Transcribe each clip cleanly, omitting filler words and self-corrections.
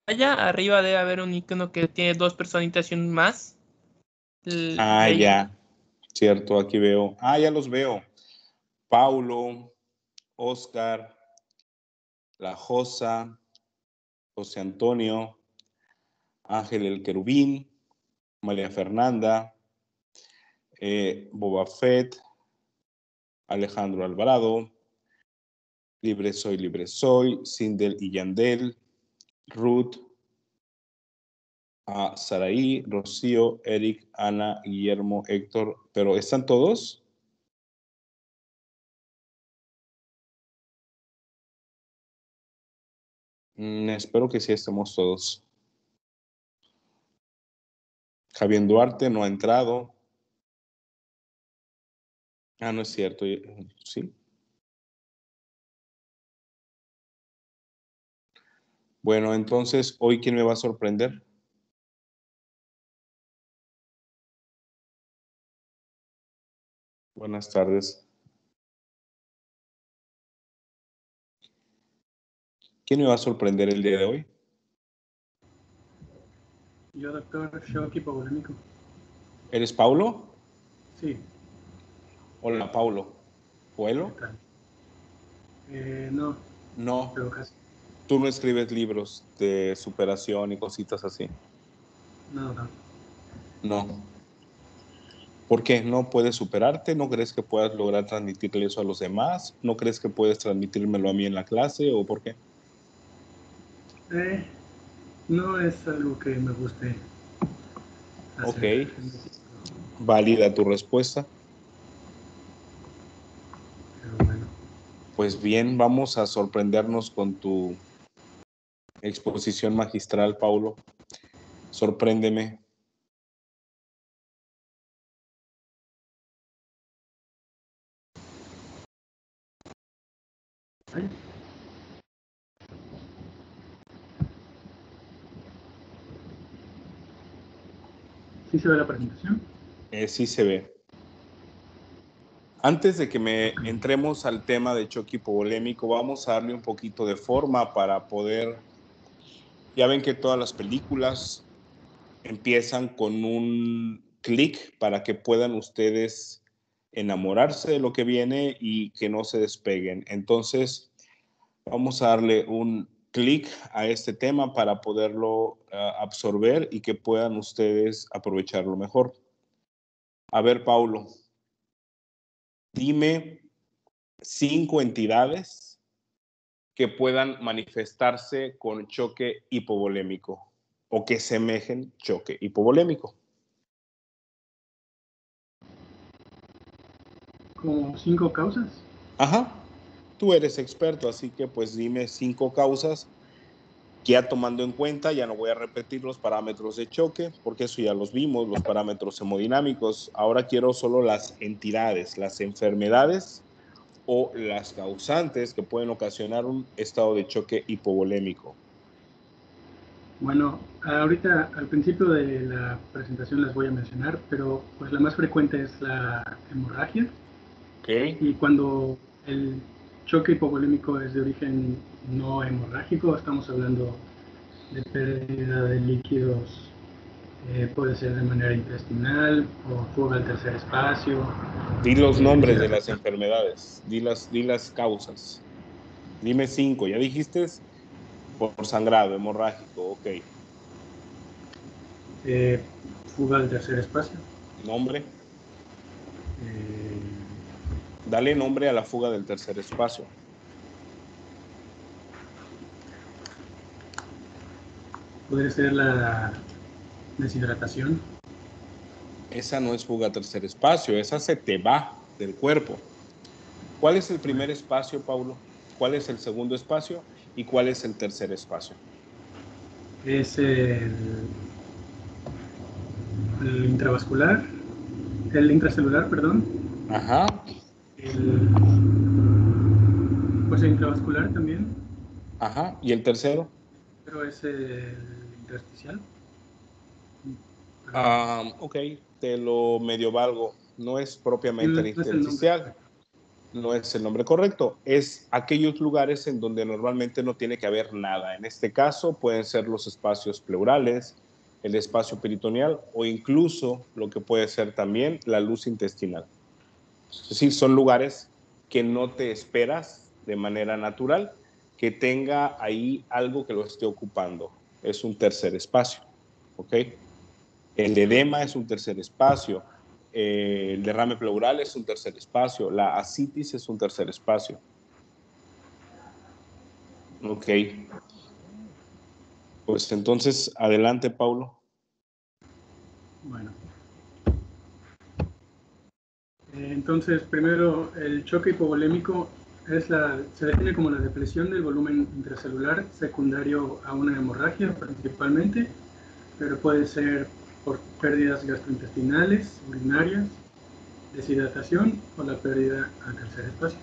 Allá arriba debe haber un icono que tiene dos personitas y un más. Ya. Cierto, aquí veo. Ya los veo. Paulo, Oscar, La Josa, José Antonio, Ángel el Querubín, María Fernanda, Boba Fett, Alejandro Alvarado, Libre Soy, Sindel y Yandel, Ruth, Saraí, Rocío, Eric, Ana, Guillermo, Héctor. ¿Pero están todos? Espero que sí estemos todos. Javier Duarte no ha entrado. No es cierto. Sí. Bueno, entonces, ¿hoy quién me va a sorprender? Buenas tardes. ¿Quién me va a sorprender el día de hoy? Yo, doctor Shoki Polémico. ¿Eres Paulo? Sí. Hola, Paulo. ¿Puelo? ¿Qué tal? No. No. Pero casi. ¿Tú no escribes libros de superación y cositas así? No. No. ¿Por qué? ¿No puedes superarte? ¿No crees que puedas lograr transmitirle eso a los demás? ¿No crees que puedes transmitírmelo a mí en la clase? ¿O por qué? No es algo que me guste hacer. Ok. Válida tu respuesta. Pero bueno. Pues bien, vamos a sorprendernos con tu exposición magistral, Paulo. Sorpréndeme. ¿Ay? ¿Sí se ve la presentación? Sí se ve. Antes de que entremos al tema de choque hipovolémico, vamos a darle un poquito de forma para poder... Ya ven que todas las películas empiezan con un clic para que puedan ustedes enamorarse de lo que viene y que no se despeguen. Entonces, vamos a darle un clic a este tema para poderlo absorber y que puedan ustedes aprovecharlo mejor. A ver, Paulo, dime 5 entidades que puedan manifestarse con choque hipovolémico o que semejen choque hipovolémico. ¿Como 5 causas? Ajá, tú eres experto, así que pues dime 5 causas que ya tomando en cuenta, ya no voy a repetir los parámetros de choque, porque eso ya los vimos, los parámetros hemodinámicos. Ahora quiero solo las entidades, las enfermedades o las causantes que pueden ocasionar un estado de choque hipovolémico. Bueno, ahorita al principio de la presentación las voy a mencionar, pero pues la más frecuente es la hemorragia. Okay. Y cuando el choque hipovolémico es de origen no hemorrágico, estamos hablando de pérdida de líquidos, puede ser de manera intestinal o fuga al tercer espacio. Di los nombres de las enfermedades, di las causas. Dime 5, ya dijiste por sangrado, hemorrágico, ok. Fuga al tercer espacio. Nombre. Dale nombre a la fuga del tercer espacio. Podría ser la deshidratación. Esa no es fuga a tercer espacio, esa se te va del cuerpo. ¿Cuál es el primer espacio, Paulo? ¿Cuál es el segundo espacio? ¿Y cuál es el tercer espacio? Es el intravascular, el intracelular, perdón. Ajá. Pues el intravascular también. Ajá. ¿Y el tercero? Pero es el intersticial. Ok, te lo medio valgo. No es propiamente el No es el nombre intersticial. correcto. No es el nombre correcto, es aquellos lugares en donde normalmente no tiene que haber nada. En este caso pueden ser los espacios pleurales, el espacio peritoneal o incluso lo que puede ser también la luz intestinal. Es decir, son lugares que no te esperas de manera natural que tenga ahí algo que lo esté ocupando. Es un tercer espacio, ¿ok? El edema es un tercer espacio, el derrame pleural es un tercer espacio, la ascitis es un tercer espacio. Ok. Pues entonces, adelante, Paulo. Bueno. Entonces, primero, el choque hipovolémico se define como la depresión del volumen intracelular secundario a una hemorragia principalmente, pero puede ser por pérdidas gastrointestinales, urinarias, deshidratación o la pérdida al tercer espacio.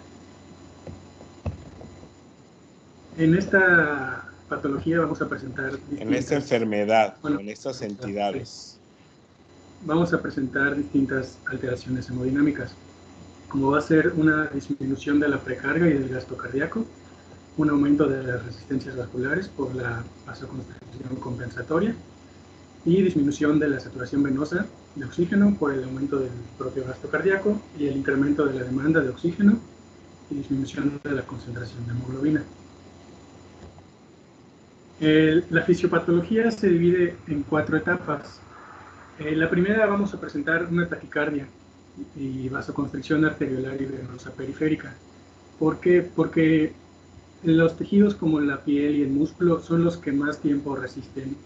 En esta patología vamos a presentar en esta enfermedad, bueno, en estas entidades. Sí. Vamos a presentar distintas alteraciones hemodinámicas, como va a ser una disminución de la precarga y del gasto cardíaco, un aumento de las resistencias vasculares por la vasoconstricción compensatoria y disminución de la saturación venosa de oxígeno por el aumento del propio gasto cardíaco y el incremento de la demanda de oxígeno y disminución de la concentración de hemoglobina. La fisiopatología se divide en 4 etapas. La primera vamos a presentar una taquicardia y vasoconstricción arteriolar y venosa periférica. ¿Por qué? Porque los tejidos como la piel y el músculo son los que más tiempo resisten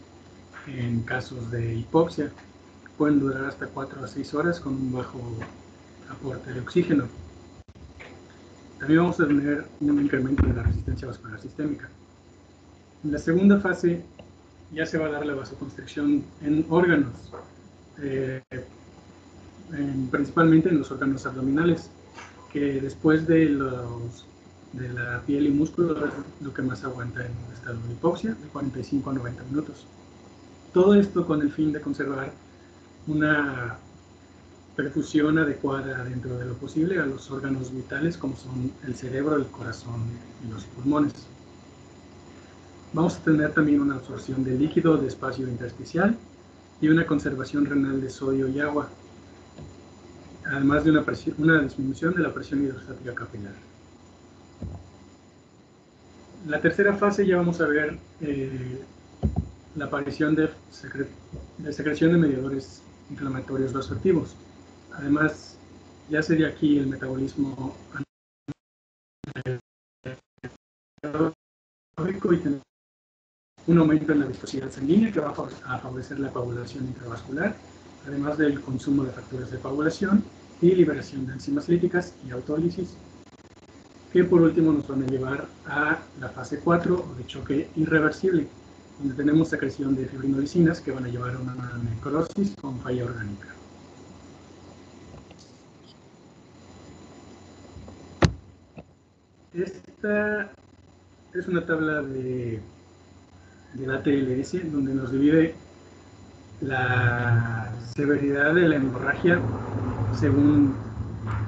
en casos de hipoxia. Pueden durar hasta 4 a 6 horas con un bajo aporte de oxígeno. También vamos a tener un incremento de la resistencia vascular sistémica. En la segunda fase ya se va a dar la vasoconstricción en órganos, principalmente en los órganos abdominales, que después de la piel y músculo es lo que más aguanta en un estado de hipoxia, de 45 a 90 minutos. Todo esto con el fin de conservar una perfusión adecuada dentro de lo posible a los órganos vitales como son el cerebro, el corazón y los pulmones. Vamos a tener también una absorción de líquido de espacio intersticial y una conservación renal de sodio y agua, además de una disminución de la presión hidrostática capilar. En la tercera fase ya vamos a ver la aparición de secreción de mediadores inflamatorios vasoactivos. Además, ya sería aquí el metabolismo anaeróbico y tener un aumento en la viscosidad sanguínea que va a favorecer la coagulación intravascular, además del consumo de factores de coagulación y liberación de enzimas líticas y autólisis, que por último nos van a llevar a la fase 4 o de choque irreversible, donde tenemos secreción de fibrinolicinas que van a llevar a una necrosis con falla orgánica. Esta es una tabla de la TLS donde nos divide la severidad de la hemorragia según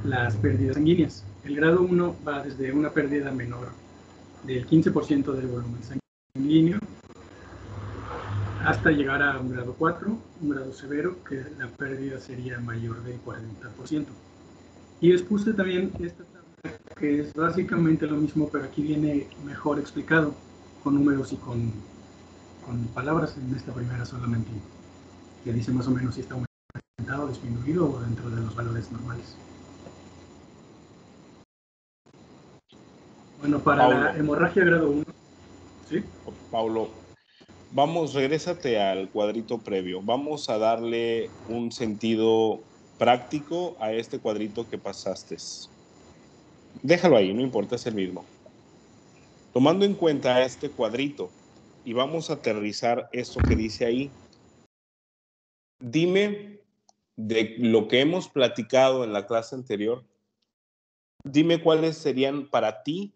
las pérdidas sanguíneas. El grado 1 va desde una pérdida menor del 15% del volumen sanguíneo hasta llegar a un grado 4, un grado severo, que la pérdida sería mayor del 40%. Y les puse también esta tabla que es básicamente lo mismo, pero aquí viene mejor explicado, con números y con palabras. En esta primera solamente que dice más o menos si está aumentado, disminuido o dentro de los valores normales. Bueno, para Paulo, la hemorragia grado 1, ¿sí? Paulo, regrésate al cuadrito previo. Vamos a darle un sentido práctico a este cuadrito que pasaste. Déjalo ahí, no importa, es el mismo. Tomando en cuenta este cuadrito, y vamos a aterrizar esto que dice ahí, dime de lo que hemos platicado en la clase anterior, dime cuáles serían para ti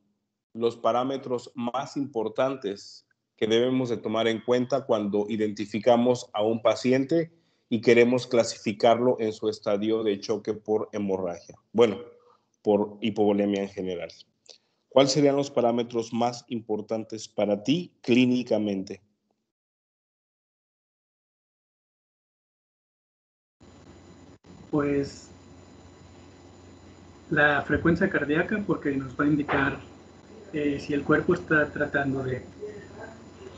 los parámetros más importantes que debemos de tomar en cuenta cuando identificamos a un paciente y queremos clasificarlo en su estadio de choque por hemorragia. Bueno, por hipovolemia en general. ¿Cuáles serían los parámetros más importantes para ti clínicamente? Pues la frecuencia cardíaca, porque nos va a indicar si el cuerpo está tratando de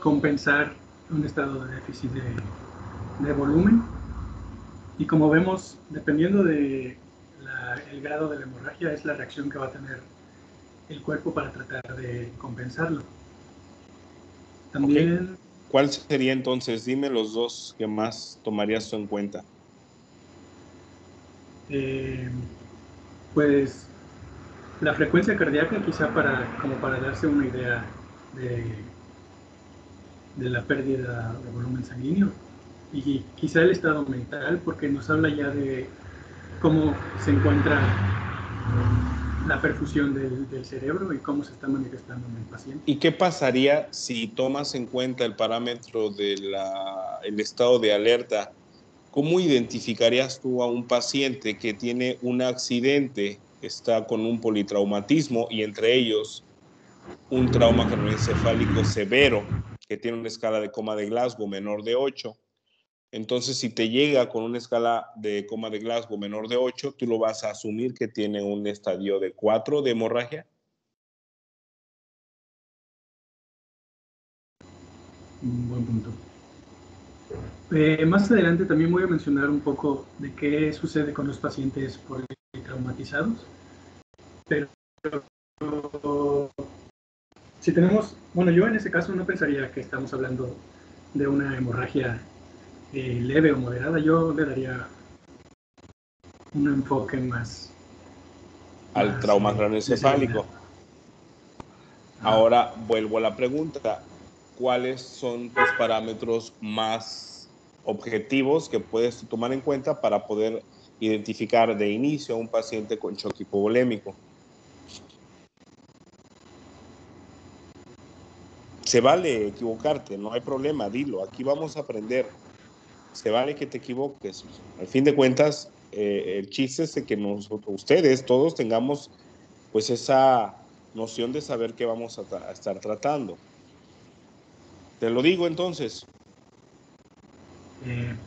compensar un estado de déficit de volumen. Y como vemos, dependiendo de el grado de la hemorragia, es la reacción que va a tener el cuerpo para tratar de compensarlo. También... Okay. ¿Cuál sería entonces? Dime los dos que más tomarías tú en cuenta. Pues la frecuencia cardíaca, quizá como para darse una idea de la pérdida de volumen sanguíneo, y quizá el estado mental, porque nos habla ya de cómo se encuentra la perfusión del cerebro y cómo se está manifestando en el paciente. ¿Y qué pasaría si tomas en cuenta el parámetro del estado de alerta? ¿Cómo identificarías tú a un paciente que tiene un accidente, está con un politraumatismo y entre ellos un trauma craneoencefálico severo, que tiene una escala de coma de Glasgow menor de 8? Entonces, si te llega con una escala de coma de Glasgow menor de 8, tú lo vas a asumir que tiene un estadio de 4 de hemorragia. Un buen punto. Más adelante también voy a mencionar un poco de qué sucede con los pacientes politraumatizados. Pero si tenemos, bueno, yo en ese caso no pensaría que estamos hablando de una hemorragia leve o moderada. Yo le daría un enfoque más al trauma craneoencefálico. Ahora vuelvo a la pregunta. ¿Cuáles son tus parámetros más objetivos que puedes tomar en cuenta para poder identificar de inicio a un paciente con shock hipovolémico? Se vale equivocarte, no hay problema, dilo. Aquí vamos a aprender. Se vale que te equivoques. Al fin de cuentas, el chiste es de que ustedes todos tengamos pues esa noción de saber qué vamos a estar tratando. Te lo digo entonces.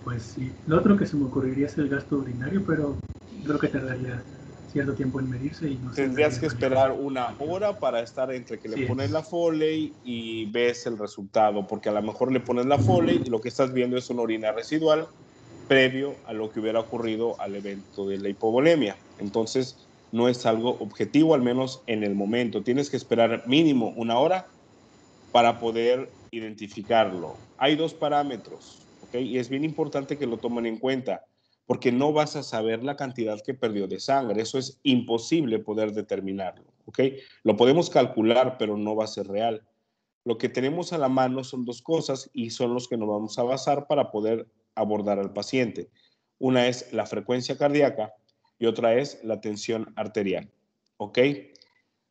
Pues sí. Lo otro que se me ocurriría es el gasto urinario, pero creo que tardaría cierto tiempo en medirse y no Tendrías que esperar una hora para estar entre que le pones la Foley y ves el resultado, porque a lo mejor le pones la Foley y lo que estás viendo es una orina residual previo a lo que hubiera ocurrido al evento de la hipovolemia. Entonces, no es algo objetivo, al menos en el momento. Tienes que esperar mínimo una hora para poder identificarlo. Hay dos parámetros, ¿ok? Y es bien importante que lo tomen en cuenta, porque no vas a saber la cantidad que perdió de sangre. Eso es imposible poder determinarlo, ¿ok? Lo podemos calcular, pero no va a ser real. Lo que tenemos a la mano son dos cosas y son los que nos vamos a basar para poder abordar al paciente. Una es la frecuencia cardíaca y otra es la tensión arterial, ¿ok?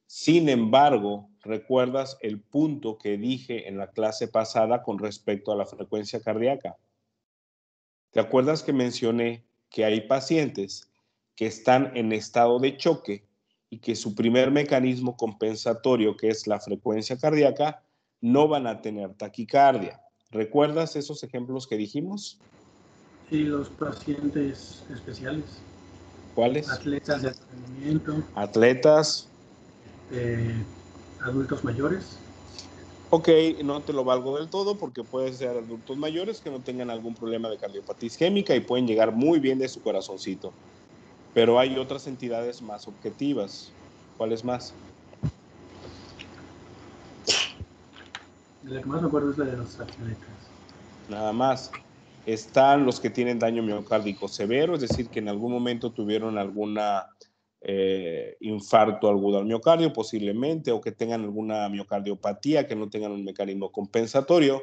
Sin embargo, ¿recuerdas el punto que dije en la clase pasada con respecto a la frecuencia cardíaca? ¿Te acuerdas que mencioné que hay pacientes que están en estado de choque y que su primer mecanismo compensatorio, que es la frecuencia cardíaca, no van a tener taquicardia? ¿Recuerdas esos ejemplos que dijimos? Sí, los pacientes especiales. ¿Cuáles? Atletas de alto rendimiento. Atletas. Adultos mayores. Ok, no te lo valgo del todo porque pueden ser adultos mayores que no tengan algún problema de cardiopatía isquémica y pueden llegar muy bien de su corazoncito. Pero hay otras entidades más objetivas. ¿Cuáles más? La que más me acuerdo es la de los atletas. Nada más. Están los que tienen daño miocárdico severo, es decir, que en algún momento tuvieron alguna infarto agudo al miocardio posiblemente, o que tengan alguna miocardiopatía, que no tengan un mecanismo compensatorio,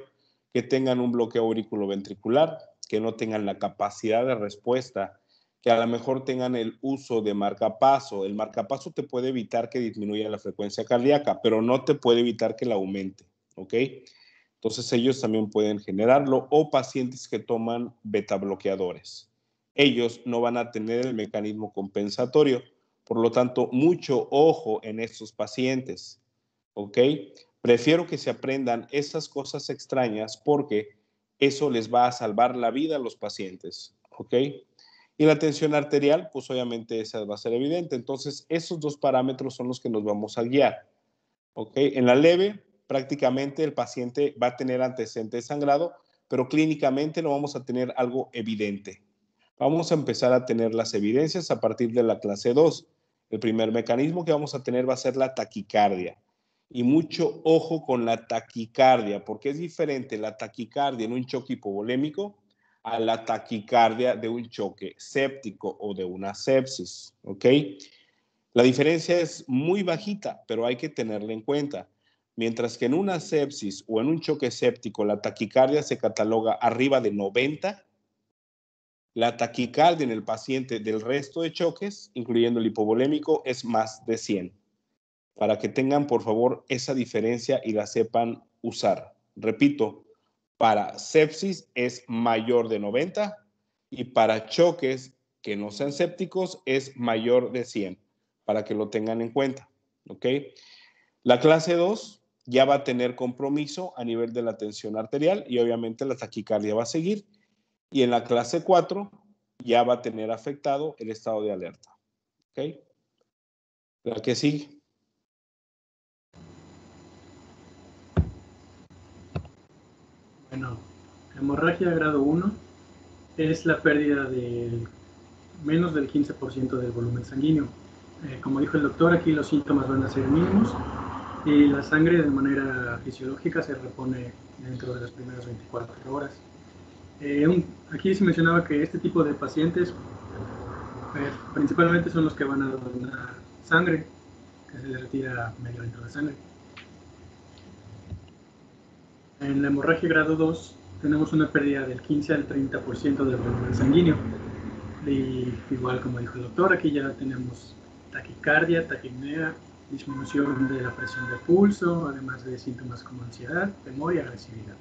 que tengan un bloqueo auriculoventricular, que no tengan la capacidad de respuesta, que a lo mejor tengan el uso de marcapaso. El marcapaso te puede evitar que disminuya la frecuencia cardíaca, pero no te puede evitar que la aumente, ¿ok? Entonces ellos también pueden generarlo, o pacientes que toman beta bloqueadores. Ellos no van a tener el mecanismo compensatorio Por lo tanto, mucho ojo en estos pacientes, ¿ok? Prefiero que se aprendan esas cosas extrañas porque eso les va a salvar la vida a los pacientes, ¿ok? Y la tensión arterial, pues obviamente esa va a ser evidente. Entonces, esos dos parámetros son los que nos vamos a guiar, ¿ok? En la leve, prácticamente el paciente va a tener antecedente de sangrado, pero clínicamente no vamos a tener algo evidente. Vamos a empezar a tener las evidencias a partir de la clase 2. El primer mecanismo que vamos a tener va a ser la taquicardia. Y mucho ojo con la taquicardia, porque es diferente la taquicardia en un choque hipovolémico a la taquicardia de un choque séptico o de una sepsis, ¿ok? La diferencia es muy bajita, pero hay que tenerla en cuenta. Mientras que en una sepsis o en un choque séptico la taquicardia se cataloga arriba de 90, la taquicardia en el paciente del resto de choques, incluyendo el hipovolémico, es más de 100. Para que tengan, por favor, esa diferencia y la sepan usar. Repito, para sepsis es mayor de 90 y para choques que no sean sépticos es mayor de 100, para que lo tengan en cuenta, ¿ok? La clase 2 ya va a tener compromiso a nivel de la tensión arterial y obviamente la taquicardia va a seguir. Y en la clase 4 ya va a tener afectado el estado de alerta, ¿ok? La que sigue. Bueno, hemorragia grado 1 es la pérdida de menos del 15% del volumen sanguíneo. Como dijo el doctor, aquí los síntomas van a ser mínimos y la sangre de manera fisiológica se repone dentro de las primeras 24 horas. Aquí se mencionaba que este tipo de pacientes principalmente son los que van a donar sangre, que se les retira medio litro de sangre. En la hemorragia grado 2 tenemos una pérdida del 15 al 30% del volumen sanguíneo. Y igual como dijo el doctor, aquí ya tenemos taquicardia, taquipnea, disminución de la presión de pulso, además de síntomas como ansiedad, temor y agresividad.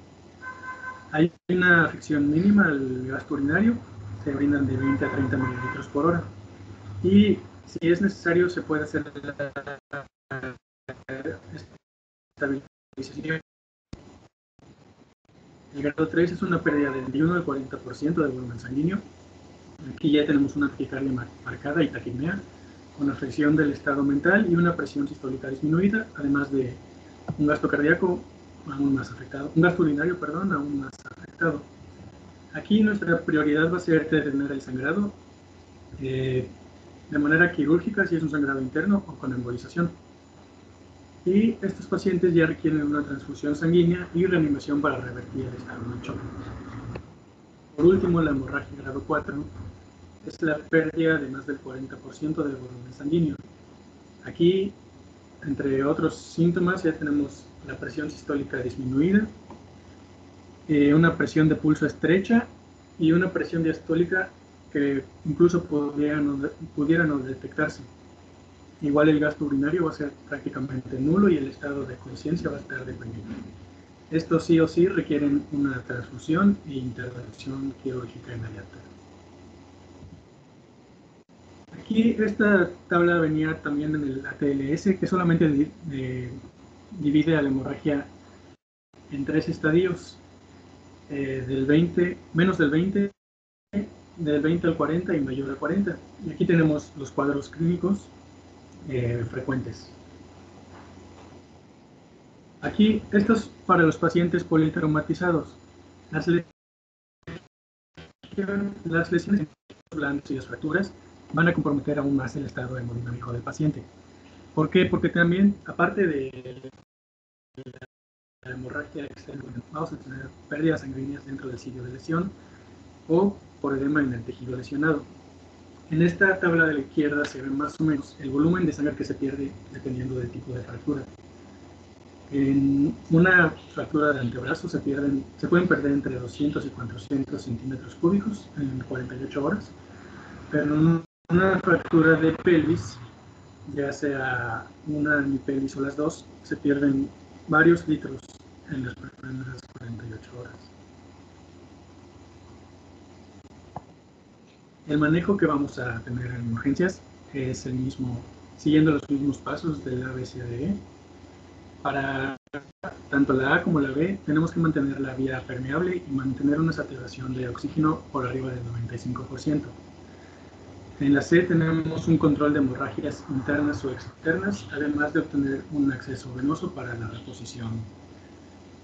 Hay una afección mínima al gasto urinario, se brindan de 20 a 30 mililitros por hora. Y si es necesario, se puede hacer la estabilización. El grado 3 es una pérdida del 21 al 40% del volumen sanguíneo. Aquí ya tenemos una taquicardia marcada y taquipnea, con afección del estado mental y una presión sistólica disminuida, además de un gasto cardíaco aún más afectado, un gasto urinario, perdón, aún más afectado. Aquí nuestra prioridad va a ser detener el sangrado de manera quirúrgica si es un sangrado interno o con embolización. Y estos pacientes ya requieren una transfusión sanguínea y reanimación para revertir el estado de choque. Por último, la hemorragia grado 4 es la pérdida de más del 40% del volumen sanguíneo. Aquí, entre otros síntomas, ya tenemos la presión sistólica disminuida, una presión de pulso estrecha y una presión diastólica que incluso pudiera no detectarse. Igual el gasto urinario va a ser prácticamente nulo y el estado de conciencia va a estar deprimido. Estos sí o sí requieren una transfusión e intervención quirúrgica inmediata. Aquí esta tabla venía también en el ATLS, que solamente divide a la hemorragia en 3 estadios, menos del 20, del 20 al 40 y mayor al 40. Y aquí tenemos los cuadros clínicos frecuentes. Aquí, esto es para los pacientes politraumatizados. Las lesiones blandas y las fracturas van a comprometer aún más el estado hemodinámico del paciente. ¿Por qué? Porque también, aparte de la hemorragia externa, vamos a tener pérdidas sanguíneas dentro del sitio de lesión o por edema en el tejido lesionado. En esta tabla de la izquierda se ve más o menos el volumen de sangre que se pierde dependiendo del tipo de fractura. En una fractura de antebrazo se pueden perder entre 200 y 400 centímetros cúbicos en 48 horas, pero en una fractura de pelvis, ya sea una hemipelvis o las dos, se pierden varios litros en las primeras 48 horas. El manejo que vamos a tener en urgencias es el mismo, siguiendo los mismos pasos del ABCDE. Para tanto la A como la B tenemos que mantener la vía permeable y mantener una saturación de oxígeno por arriba del 95%. En la C tenemos un control de hemorragias internas o externas, además de obtener un acceso venoso para la reposición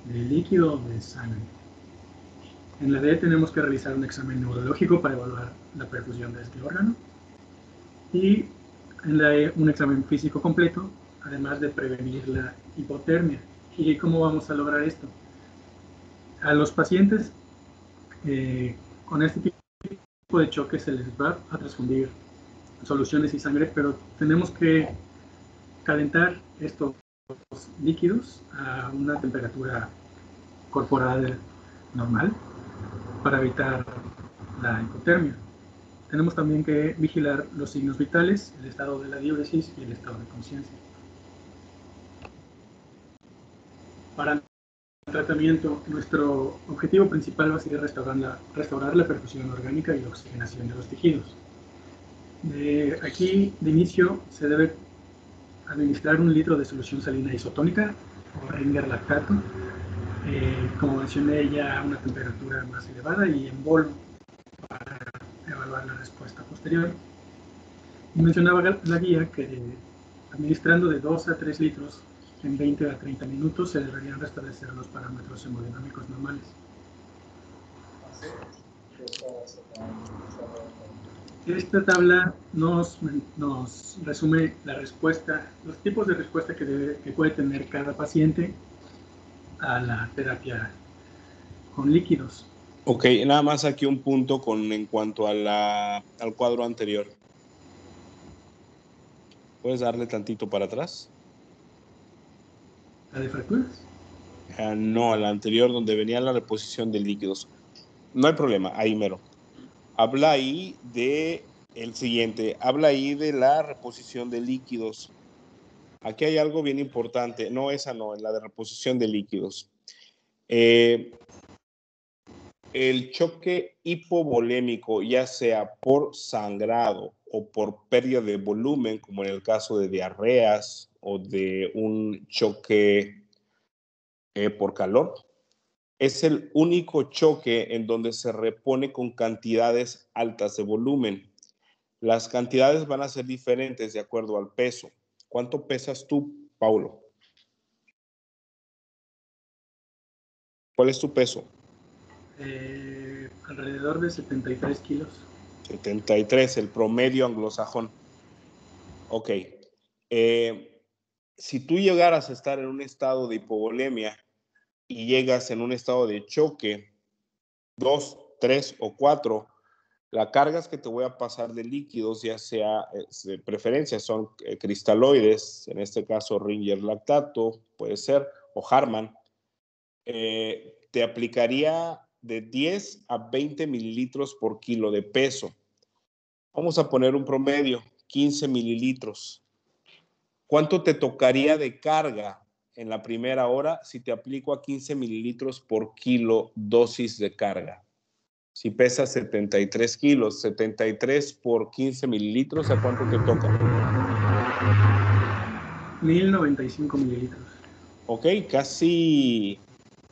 de líquido o de sangre. En la D tenemos que realizar un examen neurológico para evaluar la perfusión de este órgano. Y en la E un examen físico completo, además de prevenir la hipotermia. ¿Y cómo vamos a lograr esto? A los pacientes con este tipo de choque se les va a transfundir soluciones y sangre, pero tenemos que calentar estos líquidos a una temperatura corporal normal para evitar la hipotermia. Tenemos también que vigilar los signos vitales, el estado de la diuresis y el estado de conciencia. Para el tratamiento, nuestro objetivo principal va a ser restaurar la perfusión orgánica y la oxigenación de los tejidos. Aquí, de inicio, se debe administrar 1 litro de solución salina isotónica o Ringer lactato, como mencioné, ya a una temperatura más elevada y en bolo para evaluar la respuesta posterior. Y mencionaba la guía que administrando de 2 a 3 litros en 20 a 30 minutos se deberían restablecer los parámetros hemodinámicos normales. Esta tabla nos resume la respuesta, los tipos de respuesta que puede tener cada paciente a la terapia con líquidos. Ok, nada más aquí un punto en cuanto a al cuadro anterior. ¿Puedes darle tantito para atrás? ¿La de fracturas? No, al anterior donde venía la reposición de líquidos. No hay problema, ahí mero. Habla ahí de el siguiente, habla ahí de la reposición de líquidos. Aquí hay algo bien importante, no, esa no, la de reposición de líquidos. El choque hipovolémico, ya sea por sangrado o por pérdida de volumen, como en el caso de diarreas o de un choque por calor, es el único choque en donde se repone con cantidades altas de volumen. Las cantidades van a ser diferentes de acuerdo al peso. ¿Cuánto pesas tú, Paulo? ¿Cuál es tu peso? Alrededor de 73 kilos. 73, el promedio anglosajón. Ok. Si tú llegaras a estar en un estado de hipovolemia y llegas en un estado de choque, 2, 3 o 4, las cargas que te voy a pasar de líquidos, ya sea de preferencia, son cristaloides, en este caso Ringer lactato, puede ser, o Harman, te aplicaría de 10 a 20 mililitros por kilo de peso. Vamos a poner un promedio, 15 mililitros. ¿Cuánto te tocaría de carga en la primera hora si te aplico a 15 mililitros por kilo dosis de carga? Si pesas 73 kilos, 73 por 15 mililitros, ¿a cuánto te toca? 1095 mililitros. Ok, casi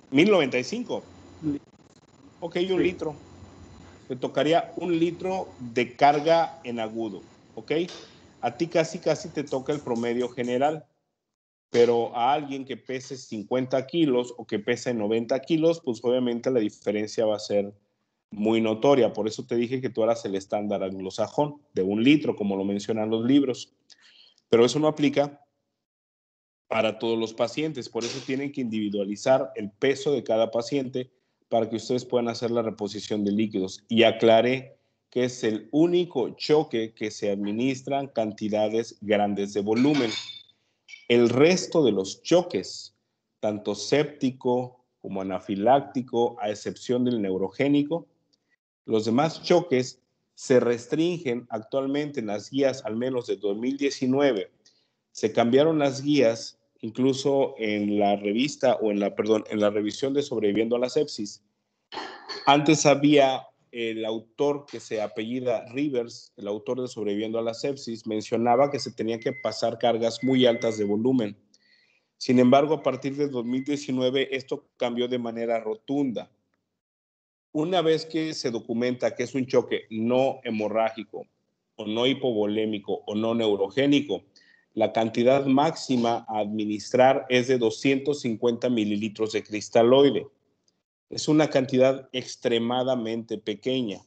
1095. Ok, un Sí. litro. Te tocaría 1 litro de carga en agudo. Ok, a ti casi te toca el promedio general. Pero a alguien que pese 50 kilos o que pese 90 kilos, pues obviamente la diferencia va a ser muy notoria. Por eso te dije que tú eras el estándar anglosajón de 1 litro, como lo mencionan los libros. Pero eso no aplica para todos los pacientes. Por eso tienen que individualizar el peso de cada paciente para que ustedes puedan hacer la reposición de líquidos. Y aclaré que es el único choque que se administran cantidades grandes de volumen. El resto de los choques, tanto séptico como anafiláctico, a excepción del neurogénico, los demás choques se restringen actualmente en las guías, al menos de 2019. Se cambiaron las guías, incluso en la revista o en la revisión de Sobreviviendo a la Sepsis. Antes había el autor que se apellida Rivers, el autor de Sobreviviendo a la Sepsis, mencionaba que se tenía que pasar cargas muy altas de volumen. Sin embargo, a partir de 2019, esto cambió de manera rotunda. Una vez que se documenta que es un choque no hemorrágico, o no hipovolémico, o no neurogénico, la cantidad máxima a administrar es de 250 mililitros de cristaloide. Es una cantidad extremadamente pequeña.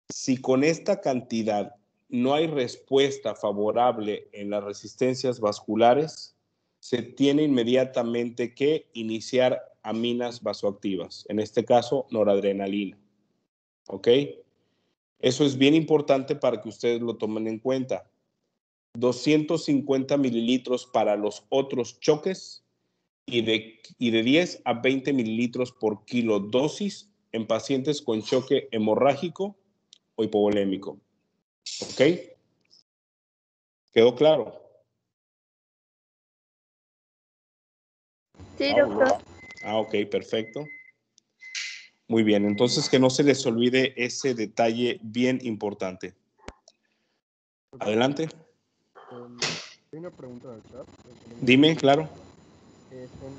Si con esta cantidad no hay respuesta favorable en las resistencias vasculares, se tiene inmediatamente que iniciar aminas vasoactivas, en este caso noradrenalina. ¿Ok? Eso es bien importante para que ustedes lo tomen en cuenta. 250 mililitros para los otros choques y de 10 a 20 mililitros por kilo dosis en pacientes con choque hemorrágico o hipovolémico. ¿Ok? ¿Quedó claro? Sí, doctor. Ok, perfecto. Muy bien, entonces que no se les olvide ese detalle bien importante. Adelante. Hay una pregunta en el chat. Dime, claro.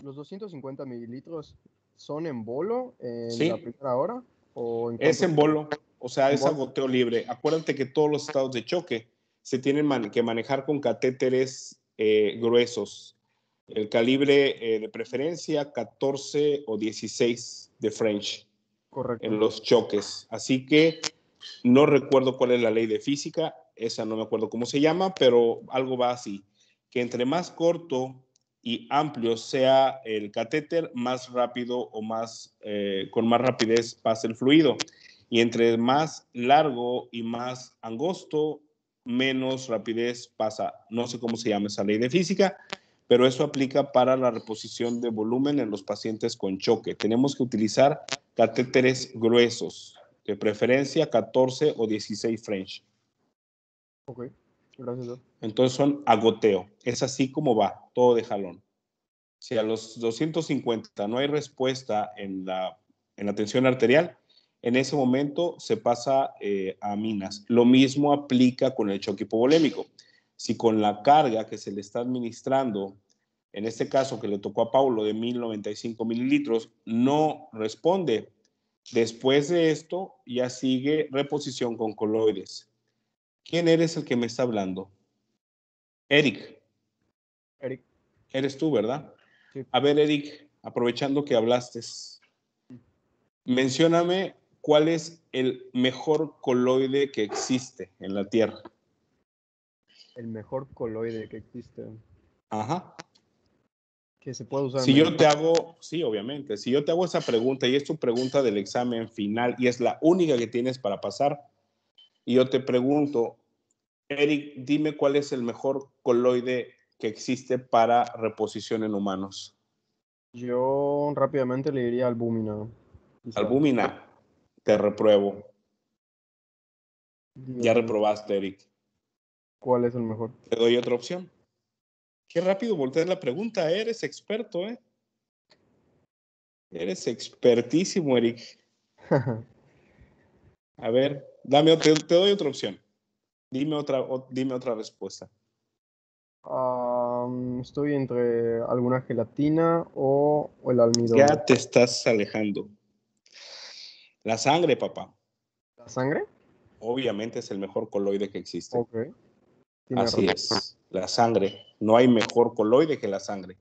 ¿Los 250 mililitros son en bolo en Sí. la primera hora? ¿O en Es en bolo, o sea, es bolo? agoteo libre. Acuérdate que todos los estados de choque se tienen que manejar con catéteres gruesos. El calibre de preferencia 14 o 16 de French. Correcto. En los choques. Así que no recuerdo cuál es la ley de física, esa no me acuerdo cómo se llama, pero algo va así, que entre más corto y amplio sea el catéter, más rápido o con más rapidez pasa el fluido. Y entre más largo y más angosto, menos rapidez pasa. No sé cómo se llama esa ley de física, pero eso aplica para la reposición de volumen en los pacientes con choque. Tenemos que utilizar catéteres gruesos, de preferencia 14 o 16 French. Ok, gracias, doctor. Entonces son agoteo. Es así como va, todo de jalón. Si a los 250 no hay respuesta en la tensión arterial, en ese momento se pasa a aminas. Lo mismo aplica con el choque hipovolémico. Si con la carga que se le está administrando, en este caso que le tocó a Paulo de 1095 mililitros, no responde, después de esto ya sigue reposición con coloides. ¿Quién eres el que me está hablando? Eric. Eric. Eres tú, ¿verdad? Sí. A ver, Eric, aprovechando que hablaste, mencióname cuál es el mejor coloide que existe en la Tierra. El mejor coloide que existe. Ajá. Que se puede usar Si en yo medicina. te hago, sí, obviamente, si yo te hago esa pregunta y es tu pregunta del examen final y es la única que tienes para pasar, y yo te pregunto, Eric, dime cuál es el mejor coloide que existe para reposición en humanos. Yo rápidamente le diría albúmina. Quizá. Albúmina, te repruebo. Dios Ya mío. reprobaste, Eric. ¿Cuál es el mejor? Te doy otra opción. Qué rápido volteas la pregunta, eres experto, ¿eh? Eres expertísimo, Eric. A ver, te doy otra opción. Dime otra respuesta. Estoy entre alguna gelatina o el almidón. Ya te estás alejando. La sangre, papá. ¿La sangre? Obviamente es el mejor coloide que existe. Ok. Tiene Así razón. es, la sangre. No hay mejor coloide que la sangre.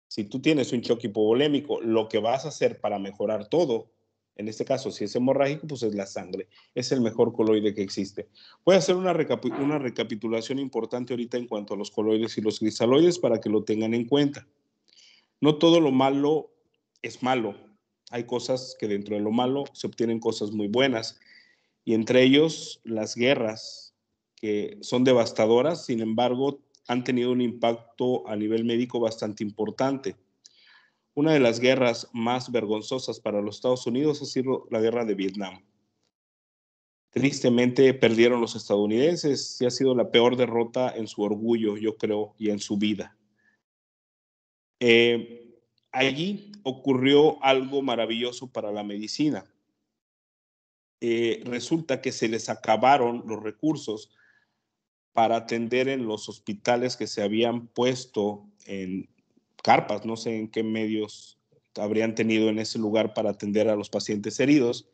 Si tú tienes un choque hipovolémico, lo que vas a hacer para mejorar todo, en este caso, si es hemorrágico, pues es la sangre. Es el mejor coloide que existe. Voy a hacer una recapitulación importante ahorita en cuanto a los coloides y los cristaloides para que lo tengan en cuenta. No todo lo malo es malo. Hay cosas que dentro de lo malo se obtienen cosas muy buenas. Y entre ellos las guerras, que son devastadoras, sin embargo, han tenido un impacto a nivel médico bastante importante. Una de las guerras más vergonzosas para los Estados Unidos ha sido la guerra de Vietnam. Tristemente perdieron los estadounidenses y ha sido la peor derrota en su orgullo, yo creo, y en su vida. Allí ocurrió algo maravilloso para la medicina. resulta que se les acabaron los recursos para atender en los hospitales que se habían puesto en carpas, no sé en qué medios habrían tenido en ese lugar para atender a los pacientes heridos,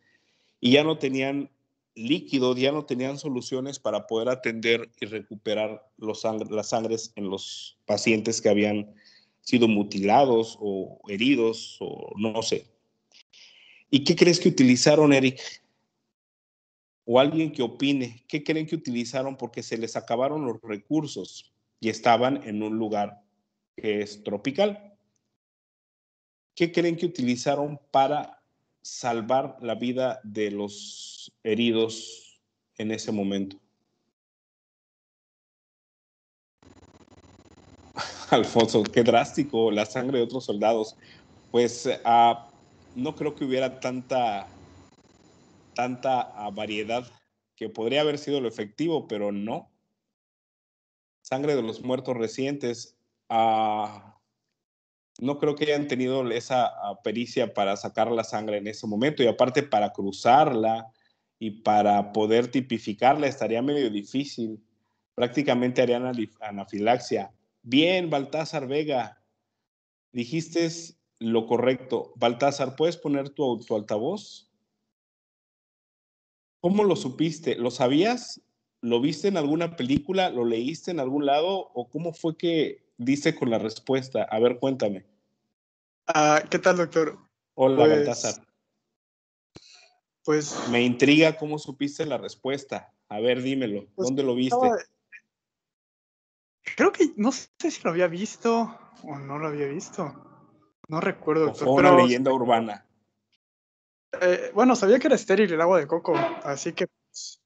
y ya no tenían líquido, ya no tenían soluciones para poder atender y recuperar las sangres en los pacientes que habían sido mutilados o heridos o no sé. ¿Y qué crees que utilizaron, Eric? O alguien que opine, ¿qué creen que utilizaron? Porque se les acabaron los recursos y estaban en un lugar que es tropical. ¿Qué creen que utilizaron para salvar la vida de los heridos en ese momento? Alfonso, qué drástico, la sangre de otros soldados. Pues no creo que hubiera tanta variedad, que podría haber sido lo efectivo, pero no. Sangre de los muertos recientes. No creo que hayan tenido esa pericia para sacar la sangre en ese momento, y aparte para cruzarla y para poder tipificarla estaría medio difícil. Prácticamente harían anafilaxia. Bien, Baltasar Vega, dijiste lo correcto. Baltasar, ¿puedes poner tu altavoz? ¿Cómo lo supiste? ¿Lo sabías? ¿Lo viste en alguna película? ¿Lo leíste en algún lado? ¿O cómo fue que diste con la respuesta? A ver, cuéntame. ¿Qué tal, doctor? Hola, Baltasar. Pues me intriga cómo supiste la respuesta. A ver, dímelo. ¿Dónde lo viste? Creo que no sé si lo había visto o no lo había visto. No recuerdo, doctor. O fue una leyenda urbana. Bueno, sabía que era estéril el agua de coco, así que pues,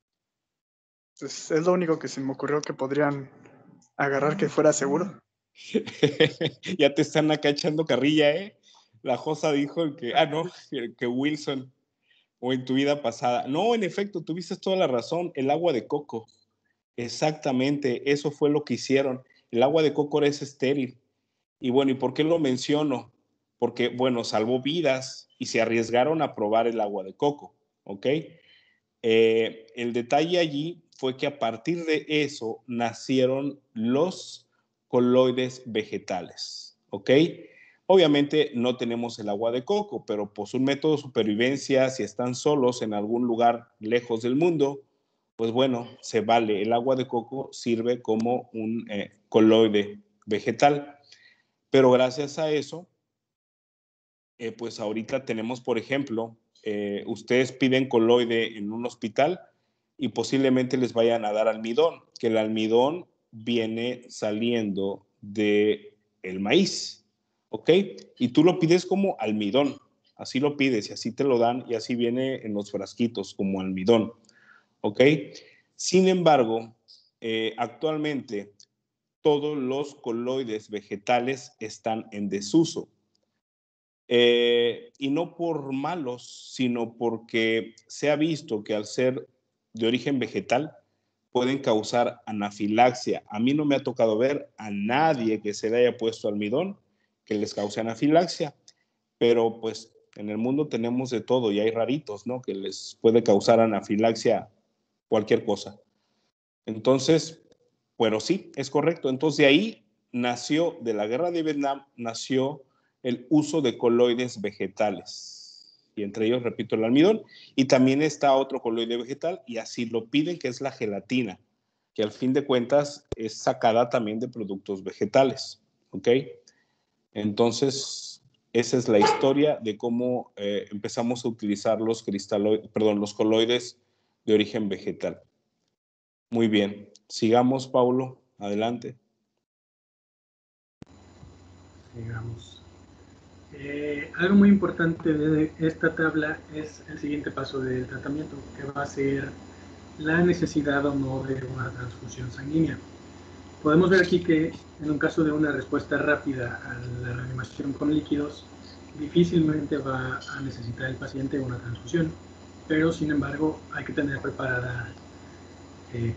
es lo único que se me ocurrió que podrían agarrar que fuera seguro. Ya te están acá echando carrilla, ¿eh? La Josa dijo que Wilson, o en tu vida pasada. No, en efecto, tuviste toda la razón, el agua de coco. Exactamente, eso fue lo que hicieron. El agua de coco es estéril. Y bueno, ¿y por qué lo menciono? Porque, bueno, salvó vidas y se arriesgaron a probar el agua de coco, ¿ok? El detalle allí fue que a partir de eso nacieron los coloides vegetales, ¿ok? Obviamente no tenemos el agua de coco, pero pues un método de supervivencia, si están solos en algún lugar lejos del mundo, pues bueno, se vale. El agua de coco sirve como un coloide vegetal. Pero gracias a eso, pues ahorita tenemos, por ejemplo, ustedes piden coloide en un hospital y posiblemente les vayan a dar almidón, que el almidón viene saliendo del maíz, ¿ok? Y tú lo pides como almidón, así lo pides y así te lo dan y así viene en los frasquitos como almidón, ¿ok? Sin embargo, actualmente todos los coloides vegetales están en desuso. Y no por malos, sino porque se ha visto que al ser de origen vegetal pueden causar anafilaxia. A mí no me ha tocado ver a nadie que se le haya puesto almidón que les cause anafilaxia, pero pues en el mundo tenemos de todo y hay raritos, ¿no? Que les puede causar anafilaxia cualquier cosa. Entonces, bueno, sí, es correcto. Entonces de ahí nació, de la guerra de Vietnam, nació el uso de coloides vegetales. Y entre ellos, repito, el almidón. Y también está otro coloide vegetal, y así lo piden, que es la gelatina, que al fin de cuentas es sacada también de productos vegetales. ¿Ok? Entonces, esa es la historia de cómo empezamos a utilizar los coloides de origen vegetal. Muy bien. Sigamos, Paulo. Adelante. Sigamos. Algo muy importante de esta tabla es el siguiente paso del tratamiento, que va a ser la necesidad o no de una transfusión sanguínea. Podemos ver aquí que en un caso de una respuesta rápida a la reanimación con líquidos, difícilmente va a necesitar el paciente una transfusión, pero sin embargo hay que tener preparada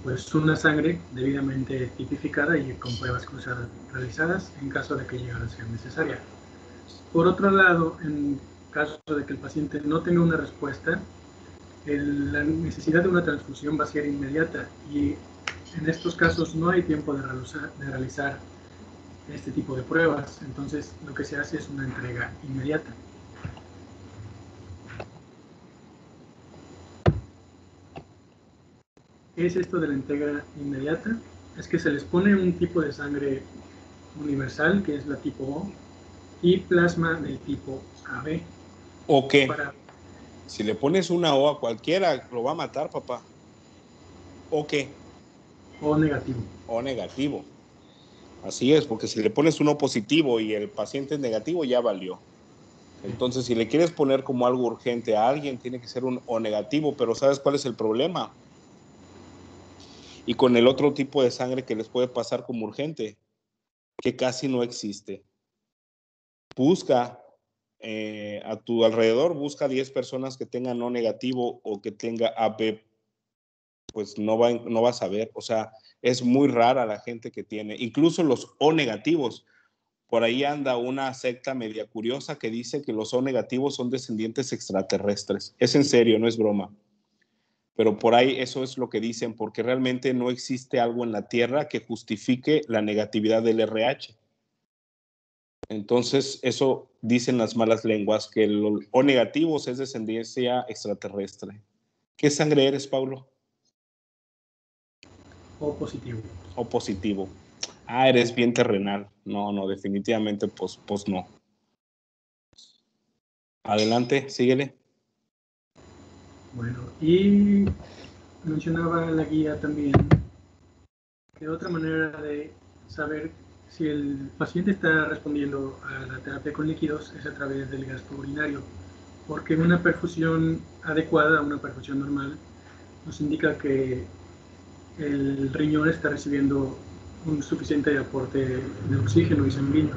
pues una sangre debidamente tipificada y con pruebas cruzadas realizadas en caso de que llegara a ser necesaria. Por otro lado, en caso de que el paciente no tenga una respuesta, La necesidad de una transfusión va a ser inmediata y en estos casos no hay tiempo de realizar este tipo de pruebas, entonces lo que se hace es una entrega inmediata. ¿Qué es esto de la entrega inmediata? Es que se les pone un tipo de sangre universal, que es la tipo O, y plasma del tipo AB. ¿O qué? Si le pones una O a cualquiera, lo va a matar, papá. ¿O qué? O negativo. O negativo. Así es, porque si le pones uno positivo y el paciente es negativo, ya valió. Entonces, si le quieres poner como algo urgente a alguien, tiene que ser un O negativo, pero ¿sabes cuál es el problema? Y con el otro tipo de sangre que les puede pasar como urgente, que casi no existe. Busca a tu alrededor, busca 10 personas que tengan O negativo o que tenga AB, pues no vas a ver. O sea, es muy rara la gente que tiene, incluso los O negativos. Por ahí anda una secta media curiosa que dice que los O negativos son descendientes extraterrestres. Es en serio, no es broma. Pero por ahí eso es lo que dicen, porque realmente no existe algo en la Tierra que justifique la negatividad del RH. Entonces, eso dicen las malas lenguas, que el O negativos es descendencia extraterrestre. ¿Qué sangre eres, Paulo? O positivo. O positivo. Ah, eres bien terrenal. No, definitivamente, pues no. Adelante, síguele. Bueno, y mencionaba la guía también que otra manera de saber si el paciente está respondiendo a la terapia con líquidos es a través del gasto urinario, porque una perfusión adecuada, una perfusión normal, nos indica que el riñón está recibiendo un suficiente aporte de oxígeno y sanguíneo.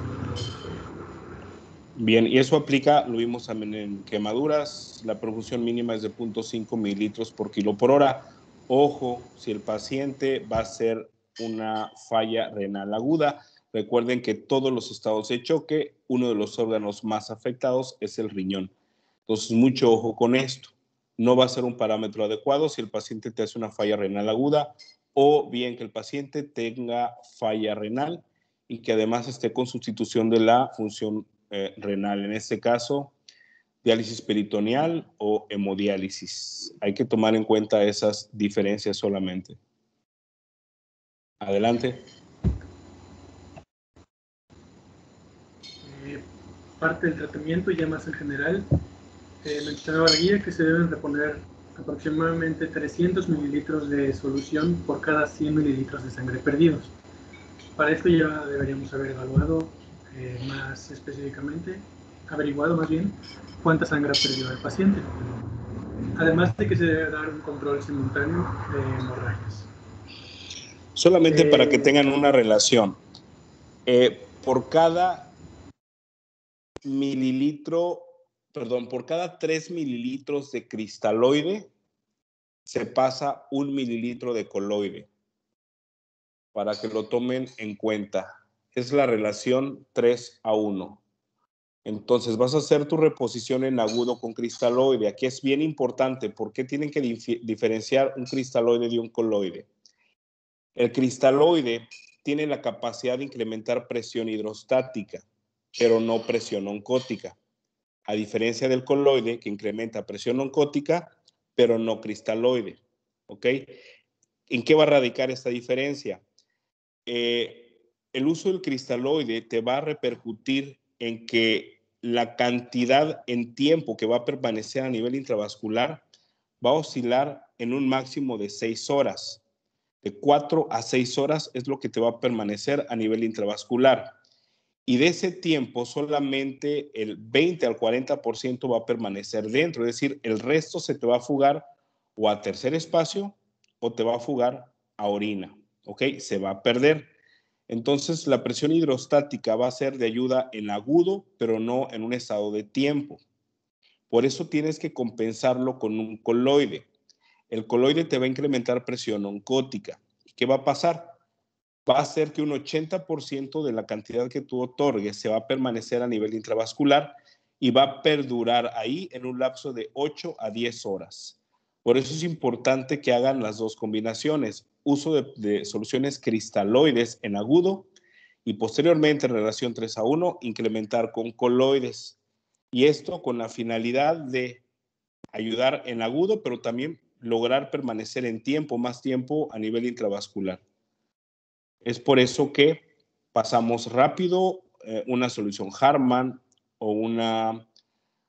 Bien, y eso aplica, lo vimos también en quemaduras, la perfusión mínima es de 0.5 mililitros por kilo por hora. Ojo, si el paciente va a ser una falla renal aguda, recuerden que todos los estados de choque, uno de los órganos más afectados es el riñón. Entonces, mucho ojo con esto. No va a ser un parámetro adecuado si el paciente te hace una falla renal aguda o bien que el paciente tenga falla renal y que además esté con sustitución de la función renal. En este caso, diálisis peritoneal o hemodiálisis. Hay que tomar en cuenta esas diferencias solamente. Adelante. Parte del tratamiento, ya más en general, mencionaba la guía que se deben reponer aproximadamente 300 mililitros de solución por cada 100 mililitros de sangre perdidos. Para esto ya deberíamos haber evaluado más específicamente, averiguado más bien, cuánta sangre ha perdido el paciente. Además de que se debe dar un control simultáneo de hemorragias. Solamente para que tengan una relación. Por cada por cada 3 mililitros de cristaloide, se pasa 1 mililitro de coloide. Para que lo tomen en cuenta. Es la relación 3:1. Entonces vas a hacer tu reposición en agudo con cristaloide. Aquí es bien importante. ¿Por qué tienen que diferenciar un cristaloide de un coloide? El cristaloide tiene la capacidad de incrementar presión hidrostática, pero no presión oncótica. A diferencia del coloide, que incrementa presión oncótica, pero no cristaloide. ¿Ok? ¿En qué va a radicar esta diferencia? El uso del cristaloide te va a repercutir en que la cantidad en tiempo que va a permanecer a nivel intravascular va a oscilar en un máximo de 6 horas. De 4 a 6 horas es lo que te va a permanecer a nivel intravascular. Y de ese tiempo solamente el 20 al 40% va a permanecer dentro. Es decir, el resto se te va a fugar o a tercer espacio o te va a fugar a orina. ¿Ok? Se va a perder. Entonces, la presión hidrostática va a ser de ayuda en agudo, pero no en un estado de tiempo. Por eso tienes que compensarlo con un coloide. El coloide te va a incrementar presión oncótica. ¿Qué va a pasar? Va a hacer que un 80% de la cantidad que tú otorgues se va a permanecer a nivel intravascular y va a perdurar ahí en un lapso de 8 a 10 horas. Por eso es importante que hagan las dos combinaciones, uso de soluciones cristaloides en agudo y posteriormente en relación 3:1 incrementar con coloides. Y esto con la finalidad de ayudar en agudo, pero también lograr permanecer en tiempo, más tiempo a nivel intravascular. Es por eso que pasamos rápido una solución Hartmann o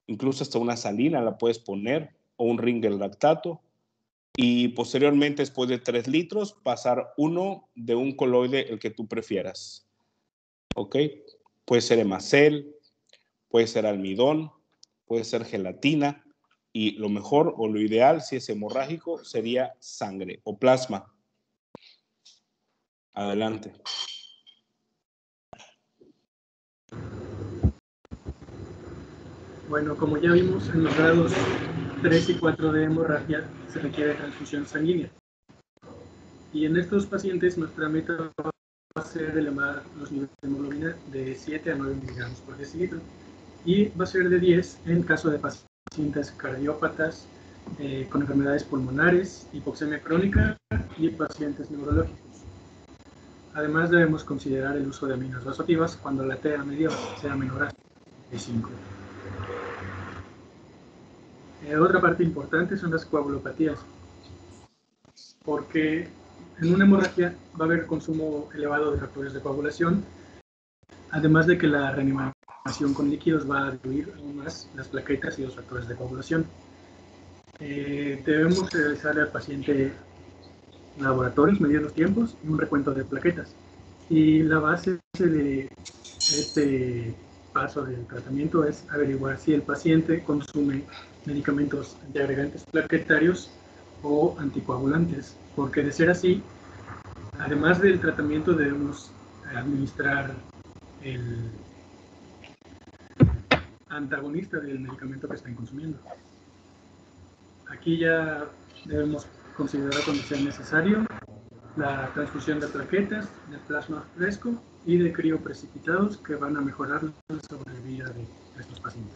incluso hasta una salina la puedes poner, o un Ringel lactato, y posteriormente, después de 3 litros, pasar uno de un coloide, el que tú prefieras. ¿Ok? Puede ser hemacel, puede ser almidón, puede ser gelatina, y lo mejor o lo ideal, si es hemorrágico, sería sangre o plasma. Adelante. Bueno, como ya vimos, en los grados 3 y 4 de hemorragia se requiere transfusión sanguínea. Y en estos pacientes nuestra meta va a ser elevar los niveles de hemoglobina de 7 a 9 miligramos por decilitro. Y va a ser de 10 en caso de pacientes cardiópatas, con enfermedades pulmonares, hipoxemia crónica y pacientes neurológicos. Además debemos considerar el uso de aminas vasoactivas cuando la TA media sea menor a 5. Otra parte importante son las coagulopatías, porque en una hemorragia va a haber consumo elevado de factores de coagulación, además de que la reanimación con líquidos va a diluir aún más las plaquetas y los factores de coagulación. Debemos realizar al paciente laboratorios, medir los tiempos y un recuento de plaquetas. Y la base de este paso del tratamiento es averiguar si el paciente consume medicamentos antiagregantes plaquetarios o anticoagulantes, porque de ser así, además del tratamiento debemos administrar el antagonista del medicamento que están consumiendo. Aquí ya debemos considerar cuando sea necesario la transfusión de plaquetas, de plasma fresco y de crioprecipitados que van a mejorar la sobrevida de estos pacientes.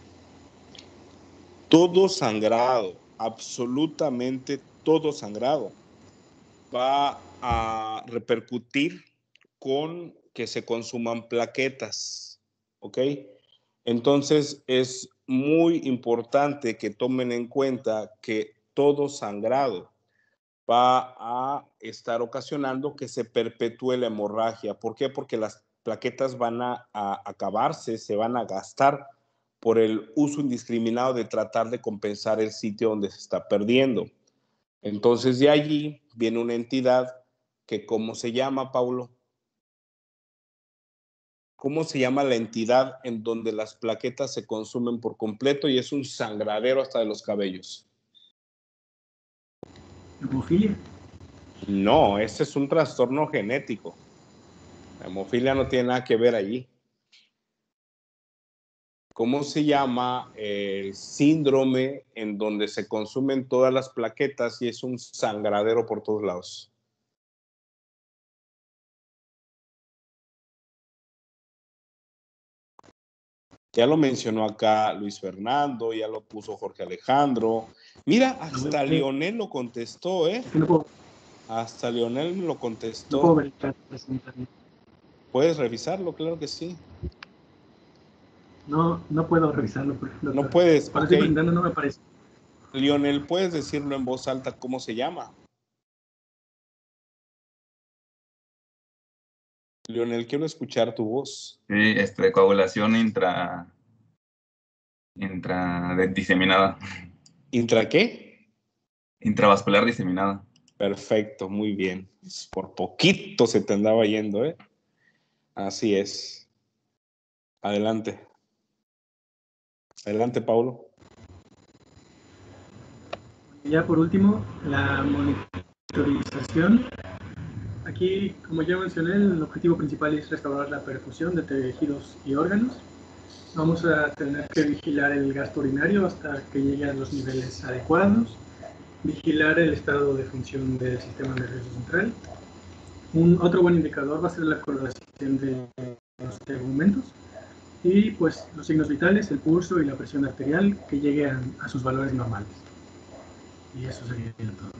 Todo sangrado, absolutamente todo sangrado, va a repercutir con que se consuman plaquetas, ¿ok? Entonces es muy importante que tomen en cuenta que todo sangrado va a estar ocasionando que se perpetúe la hemorragia. ¿Por qué? Porque las plaquetas van a acabarse, se van a gastar por el uso indiscriminado de tratar de compensar el sitio donde se está perdiendo. Entonces, de allí viene una entidad que, ¿cómo se llama, Paulo? ¿Cómo se llama la entidad en donde las plaquetas se consumen por completo y es un sangradero hasta de los cabellos? ¿Hemofilia? No, ese es un trastorno genético. La hemofilia no tiene nada que ver allí. ¿Cómo se llama el síndrome en donde se consumen todas las plaquetas y es un sangradero por todos lados? Ya lo mencionó acá Luis Fernando, ya lo puso Jorge Alejandro. Mira, hasta Lionel lo contestó, ¿eh? Hasta Lionel lo contestó. No puedo verificar. ¿Puedes revisarlo? Claro que sí. No puedo revisarlo. Doctor. No puedes, Cuando ok. estoy brindando no me aparece. Lionel, ¿puedes decirlo en voz alta cómo se llama? Lionel, quiero escuchar tu voz. Sí, coagulación diseminada. ¿Intra qué? Intravascular diseminada. Perfecto, muy bien. Por poquito se te andaba yendo, ¿eh? Así es. Adelante. Adelante, Paulo. Ya por último, la monitorización. Aquí, como ya mencioné, el objetivo principal es restaurar la perfusión de tejidos y órganos. Vamos a tener que vigilar el gasto urinario hasta que llegue a los niveles adecuados, vigilar el estado de función del sistema nervioso central. Otro buen indicador va a ser la coloración de los tegumentos y pues los signos vitales, el pulso y la presión arterial que lleguen a sus valores normales. Y eso sería todo.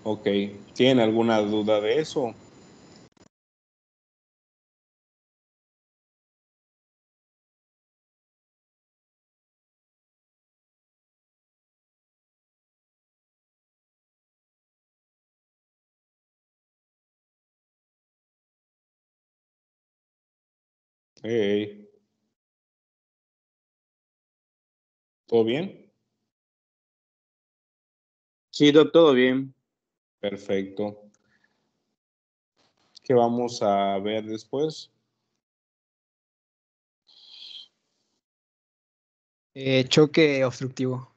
Ok. ¿Tienen alguna duda de eso? Hey, ¿todo bien? Sí, Doc, todo bien. Perfecto. ¿Qué vamos a ver después? Choque obstructivo.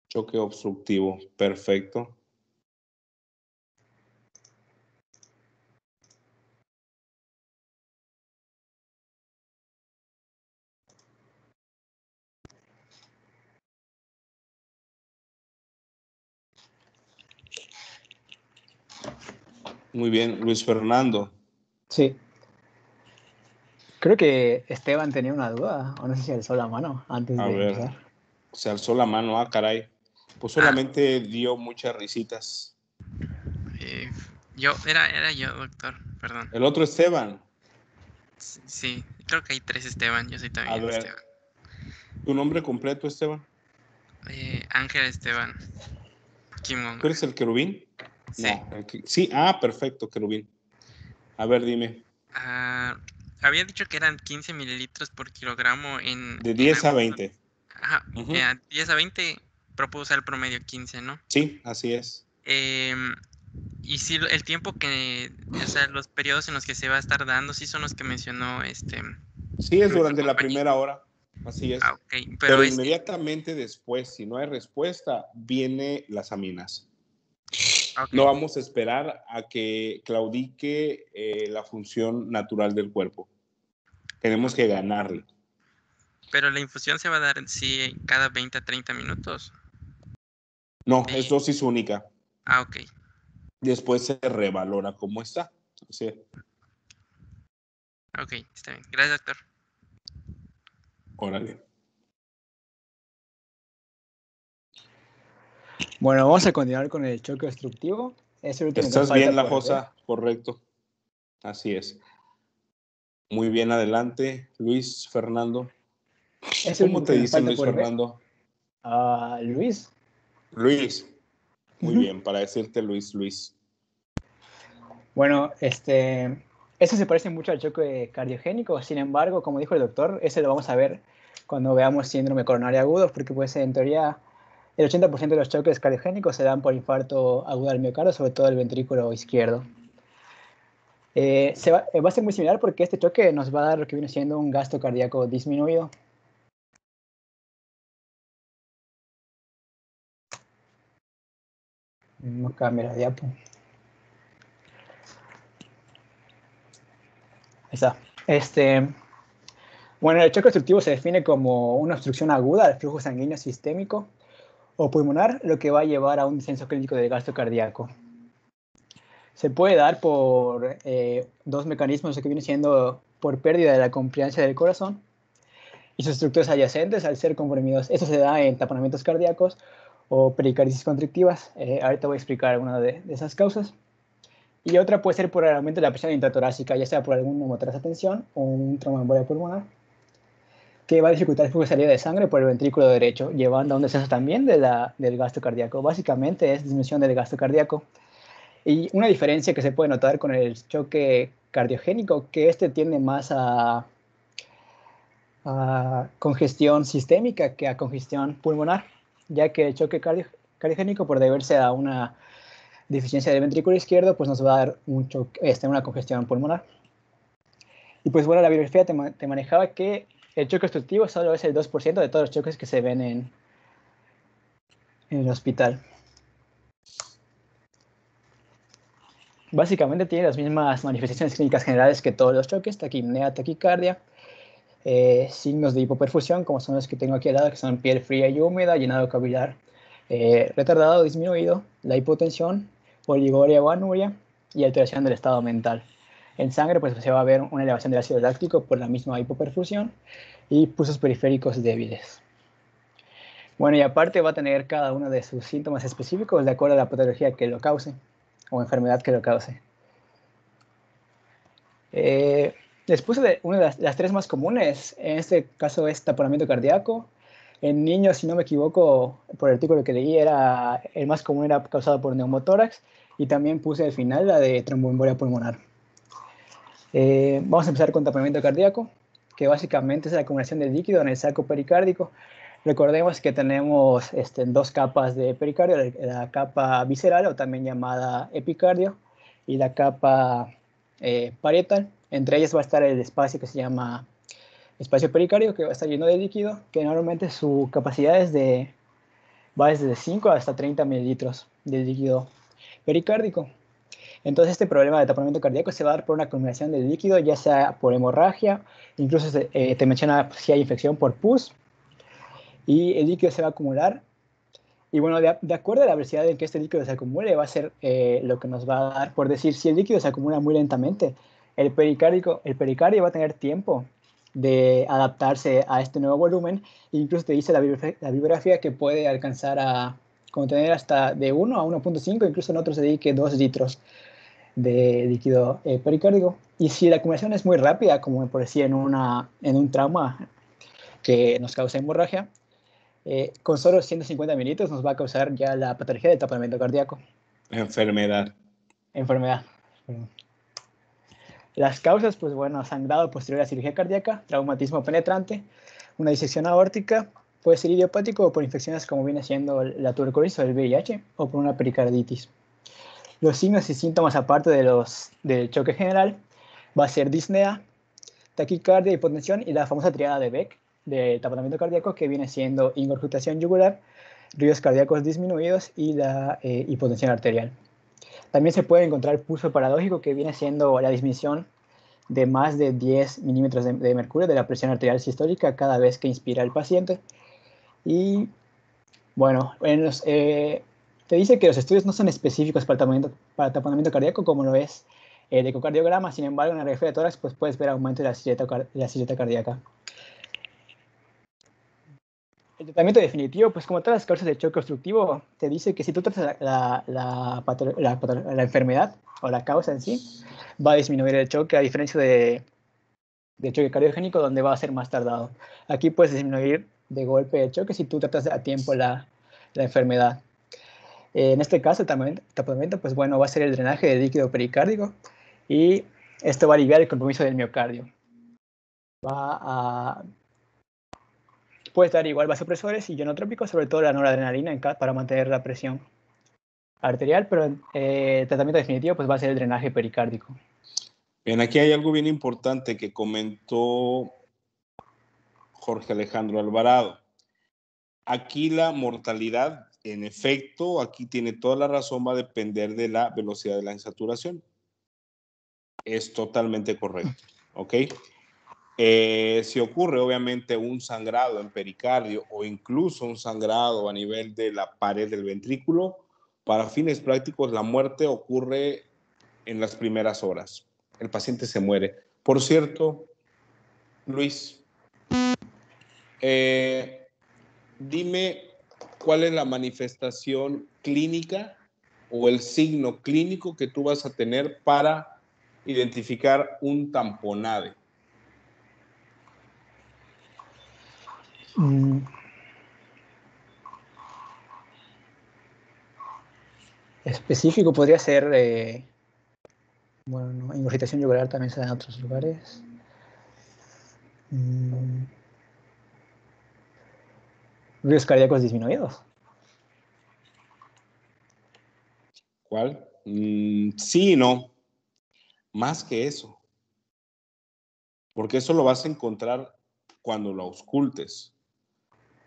Choque obstructivo. Perfecto. Muy bien, Luis Fernando. Sí. Creo que Esteban tenía una duda, o no sé si alzó la mano antes A de ver, empezar. se alzó la mano, caray. Pues solamente dio muchas risitas. Era yo, doctor, perdón. El otro Esteban. Sí, creo que hay 3 Esteban, yo soy A también ver, Esteban. ¿tu nombre completo, Esteban? Ángel Esteban ¿Tú Kimonga. eres el querubín? Sí. No, sí, perfecto, querubín. A ver, dime. Había dicho que eran 15 mililitros por kilogramo De 10 a agua. 20. Ajá, Ujú. 10 a 20, propuso el promedio 15, ¿no? Sí, así es. Y sí, el tiempo o sea, los periodos en los que se va a estar dando, sí son los que mencionó Sí, es nuestro durante la compañero. primera hora. Así es. Ok, Pero pero inmediatamente después, si no hay respuesta, viene las aminas. ok, No vamos a esperar a que claudique la función natural del cuerpo. Tenemos que ganarle. pero la infusión se va a dar en sí cada 20 a 30 minutos. No, Sí. es dosis única. Ok, Después se revalora cómo está. Así es. ok, está bien. Gracias, doctor. Órale. Bueno, vamos a continuar con el choque obstructivo. Es el último que nos ¿Estás falta bien, La por ver. Josa? Correcto. Así es. Muy bien, adelante, Luis Fernando. Es el ¿Cómo último te que nos dicen, falta Luis por ver. Fernando? Luis. Luis. Muy Ujú. bien, para decirte Luis. Bueno, eso se parece mucho al choque cardiogénico. Sin embargo, como dijo el doctor, ese lo vamos a ver cuando veamos síndrome coronario agudo, porque pues en teoría el 80% de los choques cardiogénicos se dan por infarto agudo al miocardio, sobre todo el ventrículo izquierdo. Va a ser muy similar porque este choque nos va a dar lo que viene siendo un gasto cardíaco disminuido. No cambia la diapo. Ahí está. Bueno, el choque obstructivo se define como una obstrucción aguda del flujo sanguíneo sistémico o pulmonar, lo que va a llevar a un descenso clínico del gasto cardíaco. Se puede dar por dos mecanismos, lo que viene siendo por pérdida de la compliancia del corazón y sus estructuras adyacentes al ser comprimidos. Eso se da en taponamientos cardíacos o pericarditis constrictivas. Ahorita voy a explicar alguna de esas causas. Y otra puede ser por el aumento de la presión intratorácica, ya sea por algún neumotorax de tensión o un tromboembolia pulmonar, que va a dificultar el flujo de salida de sangre por el ventrículo derecho, llevando a un descenso también del gasto cardíaco. Básicamente es disminución del gasto cardíaco. Y una diferencia que se puede notar con el choque cardiogénico, que tiende más a congestión sistémica que a congestión pulmonar, ya que el choque cardiogénico, por deberse a una deficiencia del ventrículo izquierdo, pues nos va a dar una congestión pulmonar. Y pues bueno, la bibliografía te manejaba que el choque obstructivo solo es el 2% de todos los choques que se ven en el hospital. Básicamente tiene las mismas manifestaciones clínicas generales que todos los choques: taquipnea, taquicardia, signos de hipoperfusión, como son los que tengo aquí al lado, que son piel fría y húmeda, llenado capilar retardado o disminuido, la hipotensión, oliguria o anuria y alteración del estado mental. En sangre pues se va a ver una elevación del ácido láctico por la misma hipoperfusión y pulsos periféricos débiles. Bueno, y aparte va a tener cada uno de sus síntomas específicos de acuerdo a la patología que lo cause o enfermedad que lo cause. Después de una de las tres más comunes, en este caso es taponamiento cardíaco. En niños, si no me equivoco, por el artículo que leí, el más común era causado por neumotórax, y también puse al final la de tromboembolia pulmonar. Vamos a empezar con taponamiento cardíaco, que básicamente es la acumulación de líquido en el saco pericárdico. Recordemos que tenemos dos capas de pericardio, la capa visceral, o también llamada epicardio, y la capa parietal. Entre ellas va a estar el espacio que se llama espacio pericardio, que va a estar lleno de líquido, que normalmente su capacidad va desde 5 hasta 30 mililitros de líquido pericárdico. Entonces este problema de taponamiento cardíaco se va a dar por una acumulación de líquido, ya sea por hemorragia, incluso te menciona si hay infección por pus, y el líquido se va a acumular. Y bueno, de acuerdo a la velocidad en que este líquido se acumule, va a ser lo que nos va a dar, por decir, si el líquido se acumula muy lentamente, el pericardio va a tener tiempo de adaptarse a este nuevo volumen. Incluso te dice la bibliografía que puede alcanzar a contener hasta de 1 a 1.5, incluso en otros se dice que 2 litros de líquido pericárdico. Y si la acumulación es muy rápida, como por decir en un trauma que nos causa hemorragia, con solo 150 mililitros nos va a causar ya la patología del taponamiento cardíaco. Enfermedad. Enfermedad. Las causas, pues bueno, sangrado posterior a cirugía cardíaca, traumatismo penetrante, una disección aórtica, puede ser idiopático o por infecciones como viene siendo la tuberculosis o el VIH, o por una pericarditis. Los signos y síntomas, aparte del choque general, va a ser disnea, taquicardia, hipotensión y la famosa triada de Beck de taponamiento cardíaco, que viene siendo ingurgitación yugular, ritmos cardíacos disminuidos y la hipotensión arterial. También se puede encontrar pulso paradójico, que viene siendo la disminución de más de 10 milímetros de mercurio de la presión arterial sistólica cada vez que inspira el paciente. Y bueno, te dice que los estudios no son específicos para taponamiento cardíaco, como lo es el ecocardiograma. Sin embargo, en la radiografía de tórax pues puedes ver aumento de la silleta cardíaca. El tratamiento definitivo, pues como todas las causas de choque obstructivo, te dice que si tú tratas la enfermedad o la causa en sí, va a disminuir el choque, a diferencia de choque cardiogénico, donde va a ser más tardado. Aquí puedes disminuir de golpe el choque si tú tratas a tiempo la enfermedad. En este caso, el taponamiento, pues bueno, va a ser el drenaje de líquido pericárdico, y esto va a aliviar el compromiso del miocardio. Puede dar igual vasopresores y ionotrópicos, sobre todo la noradrenalina, para mantener la presión arterial, pero el tratamiento definitivo pues va a ser el drenaje pericárdico. Bien, aquí hay algo bien importante que comentó Jorge Alejandro Alvarado. Aquí la mortalidad, en efecto, aquí tiene toda la razón, va a depender de la velocidad de la insaturación. Es totalmente correcto, ¿ok? Si ocurre obviamente un sangrado en pericardio o incluso un sangrado a nivel de la pared del ventrículo, para fines prácticos la muerte ocurre en las primeras horas. El paciente se muere. Por cierto, Luis, dime cuál es la manifestación clínica o el signo clínico que tú vas a tener para identificar un tamponade. Específico podría ser, bueno, no, ingurgitación yugular también se da en otros lugares. Ritmos cardíacos disminuidos. ¿Cuál? Sí y no. Más que eso. Porque eso lo vas a encontrar cuando lo auscultes.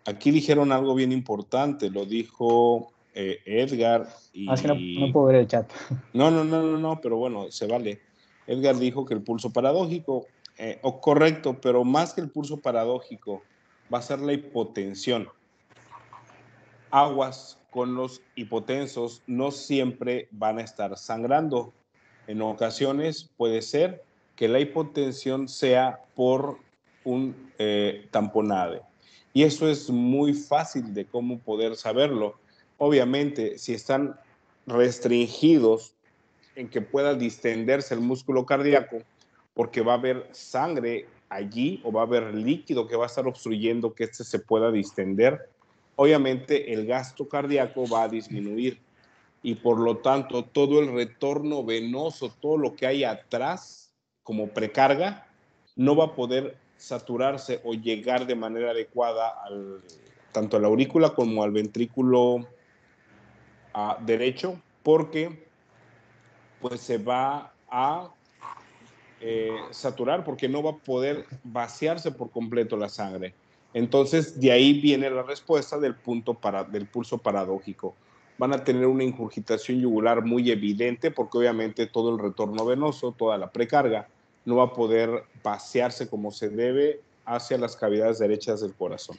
Aquí dijeron algo bien importante, lo dijo Edgar y... Es que no puedo ver el chat. No, pero bueno, se vale. Edgar dijo que el pulso paradójico, correcto, pero más que el pulso paradójico, va a ser la hipotensión. Aguas con los hipotensos, no siempre van a estar sangrando. En ocasiones puede ser que la hipotensión sea por un tamponade. Y eso es muy fácil de cómo poder saberlo. Obviamente, si están restringidos en que pueda distenderse el músculo cardíaco, porque va a haber sangre allí o va a haber líquido que va a estar obstruyendo que este se pueda distender, obviamente el gasto cardíaco va a disminuir y por lo tanto todo el retorno venoso, todo lo que hay atrás como precarga, no va a poder saturarse o llegar de manera adecuada tanto a la aurícula como al ventrículo derecho, porque pues se va a saturar porque no va a poder vaciarse por completo la sangre. Entonces, de ahí viene la respuesta del pulso paradójico. Van a tener una ingurgitación yugular muy evidente porque obviamente todo el retorno venoso, toda la precarga, no va a poder vaciarse como se debe hacia las cavidades derechas del corazón.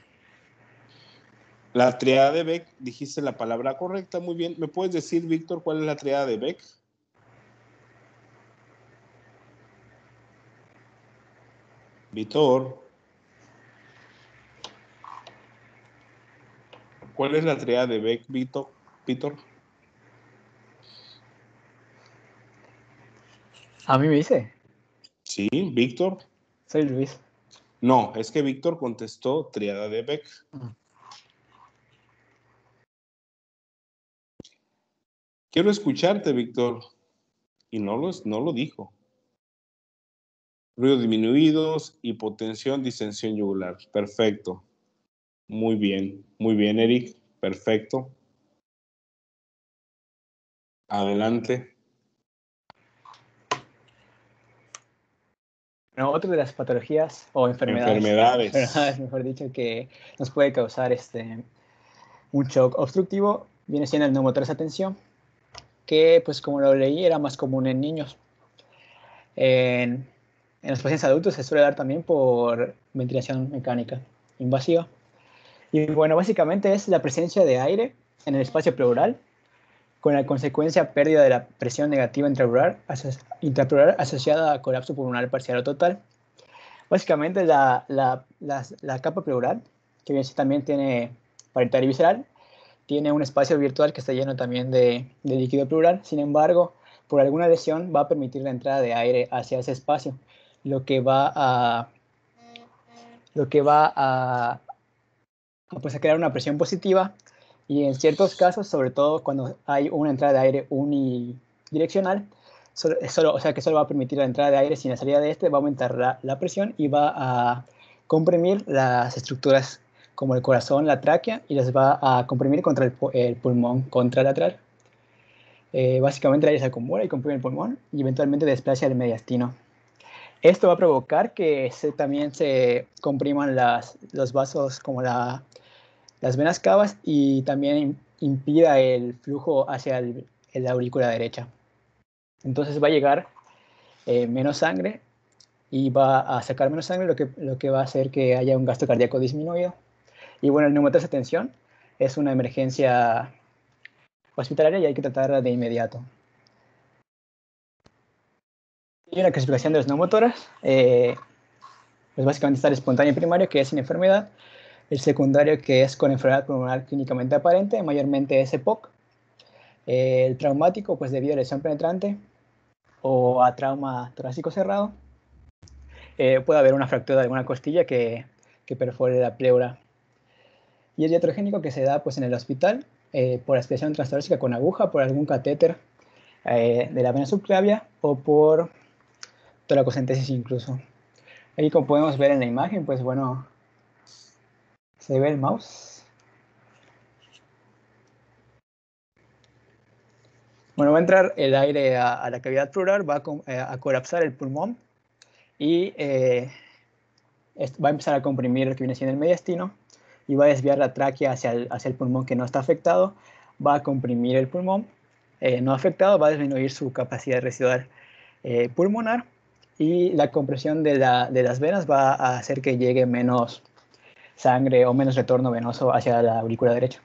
La triada de Beck, dijiste la palabra correcta, muy bien. ¿Me puedes decir, Víctor, cuál es la triada de Beck? Víctor. ¿Cuál es la triada de Beck, Víctor? A mí me dice. Sí, Víctor. Soy Luis. No, es que Víctor contestó triada de Beck. Quiero escucharte, Víctor. Y no lo dijo. Ruidos disminuidos, hipotensión, distensión yugular. Perfecto. Muy bien, Eric. Perfecto. Adelante. Bueno, otra de las patologías o enfermedades, mejor dicho, que nos puede causar un shock obstructivo viene siendo el neumotórax a tensión, que pues como lo leí era más común en niños. En los pacientes adultos se suele dar también por ventilación mecánica invasiva. Y bueno, básicamente es la presencia de aire en el espacio pleural con la consecuencia pérdida de la presión negativa intrapleural asociada a colapso pulmonar parcial o total. Básicamente la capa pleural, que bien también tiene parietal y visceral, tiene un espacio virtual que está lleno también de líquido pleural. Sin embargo, por alguna lesión va a permitir la entrada de aire hacia ese espacio, lo que va a pues, a crear una presión positiva y en ciertos casos, sobre todo cuando hay una entrada de aire unidireccional, o sea que solo va a permitir la entrada de aire sin la salida de va a aumentar la presión y va a comprimir las estructuras como el corazón, la tráquea, y las va a comprimir contra el pulmón contralateral. Básicamente el aire se acumula y comprime el pulmón y eventualmente desplaza el mediastino. Esto va a provocar que también se compriman los vasos como las venas cavas y también impida el flujo hacia la aurícula derecha. Entonces va a llegar menos sangre y va a sacar menos sangre, lo que va a hacer que haya un gasto cardíaco disminuido. Y bueno, el neumotórax a tensión es una emergencia hospitalaria y hay que tratarla de inmediato. Y una clasificación de los neumotórax, pues básicamente está el espontáneo primario, que es sin enfermedad, el secundario, que es con enfermedad pulmonar clínicamente aparente, mayormente es EPOC, el traumático, pues debido a lesión penetrante o a trauma torácico cerrado, puede haber una fractura de alguna costilla que perfore la pleura. Y el iatrogénico, que se da pues en el hospital por aspiración transtorácica con aguja, por algún catéter de la vena subclavia o por toracocentesis incluso. Ahí, como podemos ver en la imagen, pues bueno, se ve el mouse. Bueno, va a entrar el aire a la cavidad pleural, va a colapsar el pulmón y va a empezar a comprimir lo que viene siendo el mediastino y va a desviar la tráquea hacia el pulmón que no está afectado, va a comprimir el pulmón no afectado, va a disminuir su capacidad residual pulmonar y la compresión de las venas va a hacer que llegue menos sangre o menos retorno venoso hacia la aurícula derecha.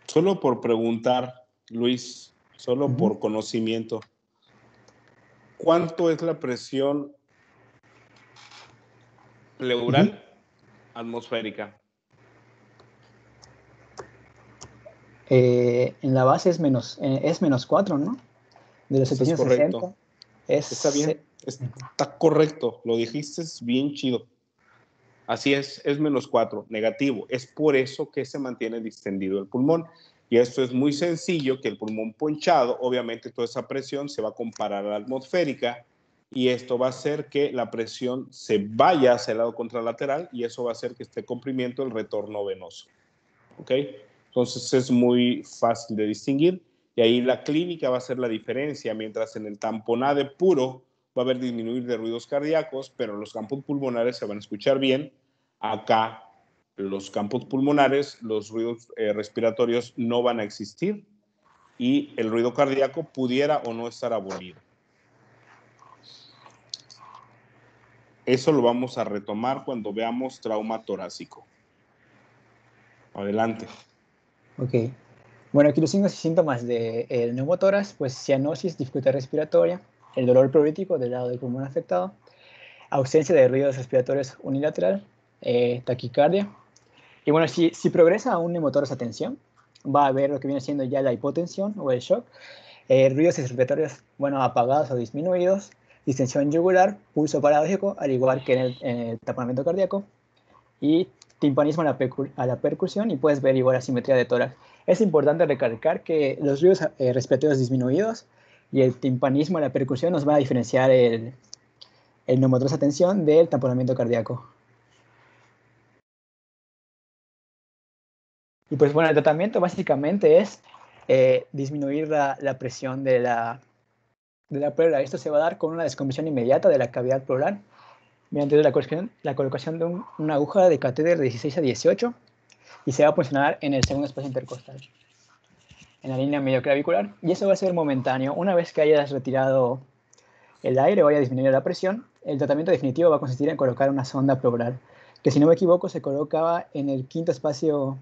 Solo por preguntar, Luis, solo por conocimiento, ¿cuánto es la presión pleural atmosférica? En la base es menos 4, ¿no? De los Eso es 760. correcto. Está bien, está correcto. Lo dijiste bien chido. Así es menos 4, negativo. Es por eso que se mantiene distendido el pulmón. Y esto es muy sencillo, que el pulmón ponchado, obviamente toda esa presión se va a comparar a la atmosférica y esto va a hacer que la presión se vaya hacia el lado contralateral y eso va a hacer que esté comprimiendo el retorno venoso. ¿Ok? Entonces es muy fácil de distinguir y ahí la clínica va a ser la diferencia, mientras en el tamponade puro va a haber disminuir de ruidos cardíacos, pero los campos pulmonares se van a escuchar bien. Acá, los campos pulmonares, los ruidos respiratorios no van a existir y el ruido cardíaco pudiera o no estar abolido. Eso lo vamos a retomar cuando veamos trauma torácico. Adelante. Ok. Bueno, aquí los signos y síntomas del neumotórax, pues cianosis, dificultad respiratoria, el dolor pleurítico del lado del pulmón afectado, ausencia de ruidos respiratorios unilateral, taquicardia. Y bueno, si progresa a un neumotórax a tensión, va a haber lo que viene siendo ya la hipotensión o el shock, ruidos respiratorios, bueno, apagados o disminuidos, distensión yugular, pulso paradójico, al igual que en el taponamiento cardíaco, y timpanismo a la percusión, y puedes ver igual asimetría de tórax. Es importante recalcar que los ruidos respiratorios disminuidos y el timpanismo a la percusión nos va a diferenciar el neumotórax a tensión del taponamiento cardíaco. Y pues bueno, el tratamiento básicamente es disminuir la presión de la pleura. Esto se va a dar con una descompresión inmediata de la cavidad pleural mediante la colocación de una aguja de catéter de 16 a 18 y se va a posicionar en el segundo espacio intercostal, en la línea medio clavicular, y eso va a ser momentáneo. Una vez que hayas retirado el aire o haya disminuido la presión, el tratamiento definitivo va a consistir en colocar una sonda pleural, que si no me equivoco se colocaba en el quinto espacio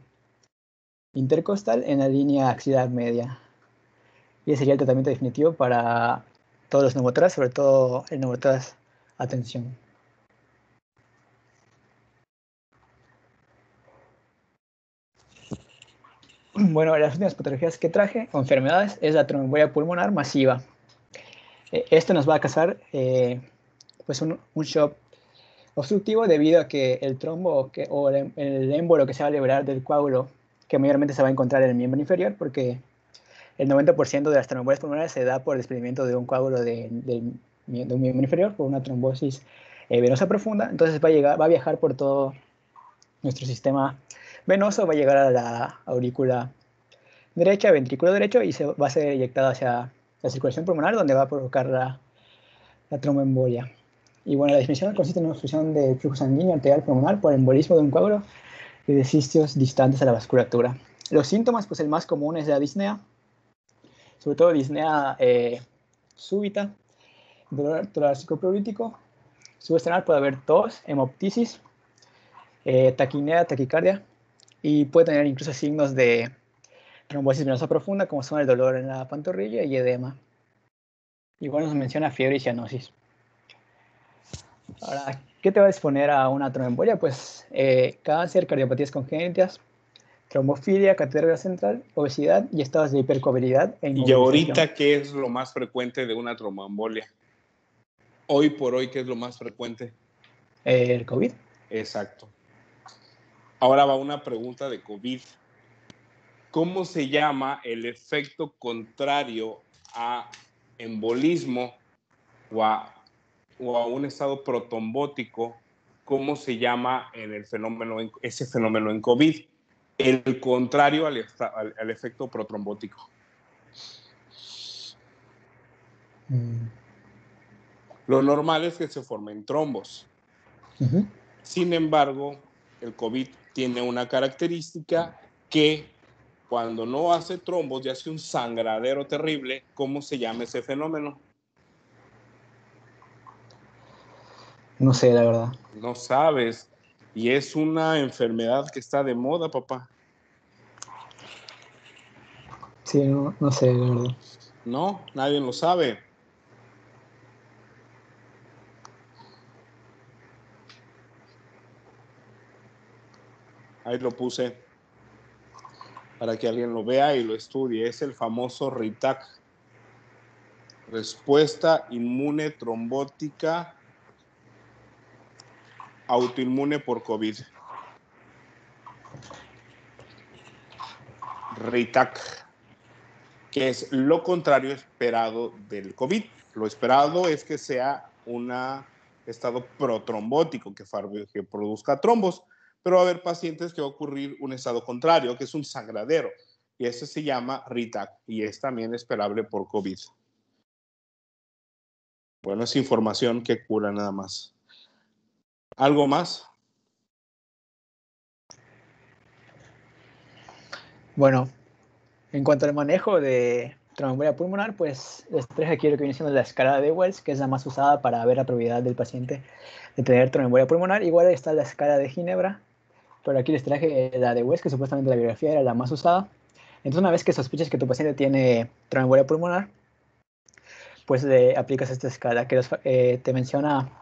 intercostal en la línea axilar media. Y ese sería el tratamiento definitivo para todos los neumotórax, sobre todo el neumotórax a tensión. Bueno, las últimas patologías que traje o enfermedades es la tromboembolia pulmonar masiva. Esto nos va a causar pues un shock obstructivo debido a que el trombo o el émbolo que se va a liberar del coágulo, que mayormente se va a encontrar en el miembro inferior, porque el 90% de las trombolias pulmonares se da por desprendimiento de un coágulo de un miembro inferior, por una trombosis venosa profunda. Entonces va a viajar por todo nuestro sistema venoso, va a llegar a la aurícula derecha, ventrículo derecho, y va a ser eyectado hacia la circulación pulmonar, donde va a provocar la tromboembolia. Y bueno, la definición consiste en una obstrucción del flujo sanguíneo arterial pulmonar por embolismo de un coágulo y de sitios distantes a la vasculatura. Los síntomas, pues el más común es la disnea, sobre todo disnea súbita, dolor torácico pleurítico, subesternal puede haber tos, hemoptisis, taquinea, taquicardia, y puede tener incluso signos de trombosis venosa profunda, como son el dolor en la pantorrilla y edema. Igual nos menciona fiebre y cianosis. Ahora, ¿qué te va a exponer a una tromboembolia? Pues cáncer, cardiopatías congénitas, trombofilia, catéter central, obesidad y estados de hipercoagulabilidad e Y inmovilización. ahorita, ¿qué es lo más frecuente de una tromboembolia? Hoy por hoy, ¿qué es lo más frecuente? El COVID. Exacto. Ahora va una pregunta de COVID. ¿Cómo se llama el efecto contrario a embolismo o a un estado protrombótico? ¿Cómo se llama en el fenómeno, ese fenómeno en COVID? El contrario al efecto protrombótico. Lo normal es que se formen trombos. Sin embargo, el COVID tiene una característica que cuando no hace trombos y hace un sangradero terrible. ¿Cómo se llama ese fenómeno? No sé, la verdad. No sabes. Y es una enfermedad que está de moda, papá. Sí, no sé, la verdad. No, nadie lo sabe. Ahí lo puse. para que alguien lo vea y lo estudie. Es el famoso RITAC, respuesta inmune trombótica autoinmune por COVID. RITAC, que es lo contrario esperado del COVID. Lo esperado es que sea un estado protrombótico, que produzca trombos, pero va a haber pacientes que va a ocurrir un estado contrario, que es un sangradero, y ese se llama RITAC, y es también esperable por COVID. Bueno, es información que cura nada más. ¿Algo más? Bueno, en cuanto al manejo de tromboembolia pulmonar, pues les traje aquí lo que viene siendo la escala de Wells, que es la más usada para ver la probabilidad del paciente de tener tromboembolia pulmonar. Igual está la escala de Ginebra, pero aquí les traje la de Wells, que supuestamente la biografía era la más usada. Entonces, una vez que sospeches que tu paciente tiene tromboembolia pulmonar, pues le aplicas esta escala que te menciona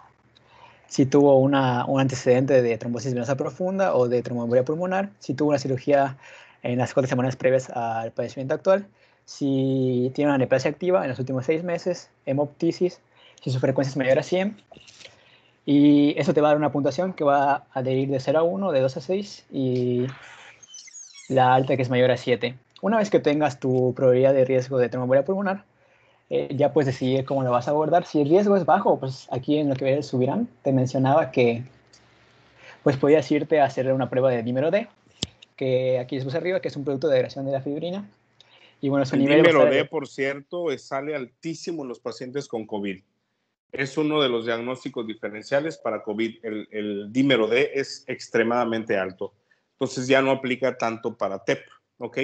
si tuvo un antecedente de trombosis venosa profunda o de tromboembolia pulmonar, si tuvo una cirugía en las 4 semanas previas al padecimiento actual, si tiene una neoplasia activa en los últimos 6 meses, hemoptisis, si su frecuencia es mayor a 100, y eso te va a dar una puntuación que va a adherir de 0 a 1, de 2 a 6, y la alta que es mayor a 7. Una vez que tengas tu probabilidad de riesgo de tromboembolia pulmonar, ya puedes decidir cómo lo vas a abordar. Si el riesgo es bajo, pues aquí en lo que ve subirán, te mencionaba que pues podías irte a hacer una prueba de dímero D, que aquí les puse arriba, que es un producto de degradación de la fibrina. Y bueno, su El nivel va a dímero estar D, por cierto, sale altísimo en los pacientes con COVID. Es uno de los diagnósticos diferenciales para COVID. El dímero D es extremadamente alto. Entonces ya no aplica tanto para TEP, ¿ok?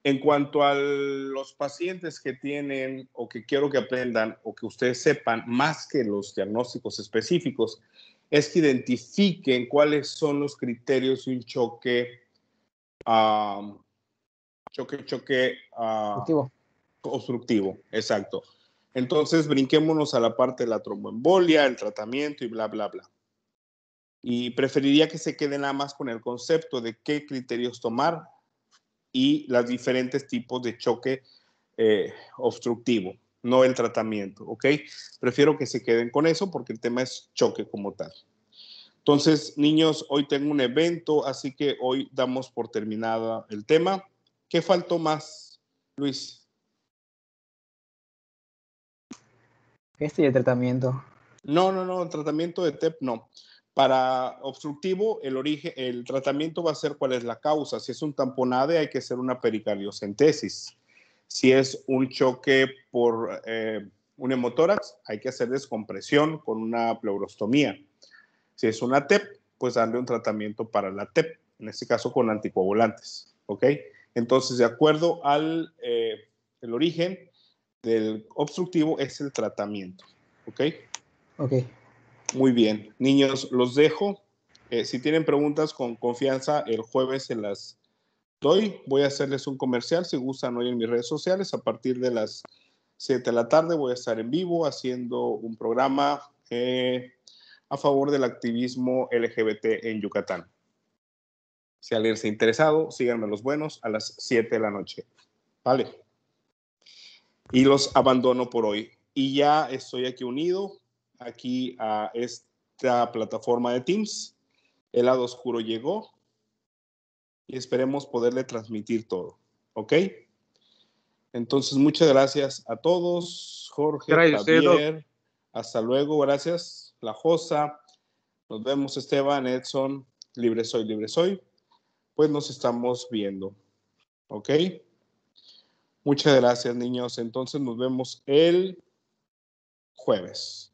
En cuanto a los pacientes que tienen o que quiero que aprendan o que ustedes sepan más que los diagnósticos específicos, es que identifiquen cuáles son los criterios de un choque obstructivo, exacto. Entonces, brinquémonos a la parte de la tromboembolia, el tratamiento y bla, bla, bla. Y preferiría que se queden nada más con el concepto de qué criterios tomar y los diferentes tipos de choque obstructivo, no el tratamiento, ¿ok? Prefiero que se queden con eso porque el tema es choque como tal. Entonces, niños, hoy tengo un evento, así que hoy damos por terminada el tema. ¿Qué faltó más, Luis? y el tratamiento. No, el tratamiento de TEP no. Para obstructivo, el tratamiento va a ser cuál es la causa. Si es un tamponade, hay que hacer una pericardiocentesis. Si es un choque por un hemotórax, hay que hacer descompresión con una pleurostomía. Si es una TEP, pues darle un tratamiento para la TEP, en este caso con anticoagulantes, ¿ok? Entonces, de acuerdo al el origen del obstructivo es el tratamiento, ¿ok? Ok. Muy bien. Niños, los dejo. Si tienen preguntas con confianza, el jueves se las doy. Voy a hacerles un comercial, si gustan hoy en mis redes sociales. A partir de las 7 de la tarde voy a estar en vivo haciendo un programa a favor del activismo LGBT en Yucatán. Si alguien está interesado, síganme los buenos a las 7 de la noche. Vale. Y los abandono por hoy. Y ya estoy aquí unido, aquí a esta plataforma de Teams. El lado oscuro llegó y esperemos poderle transmitir todo. ¿Ok? Entonces, muchas gracias a todos. Jorge, Gracias, Javier. Hasta luego. Gracias. La Josa. Nos vemos, Esteban, Edson. Libre soy, libre soy. Pues nos estamos viendo. ¿Ok? Muchas gracias, niños. Entonces nos vemos el jueves.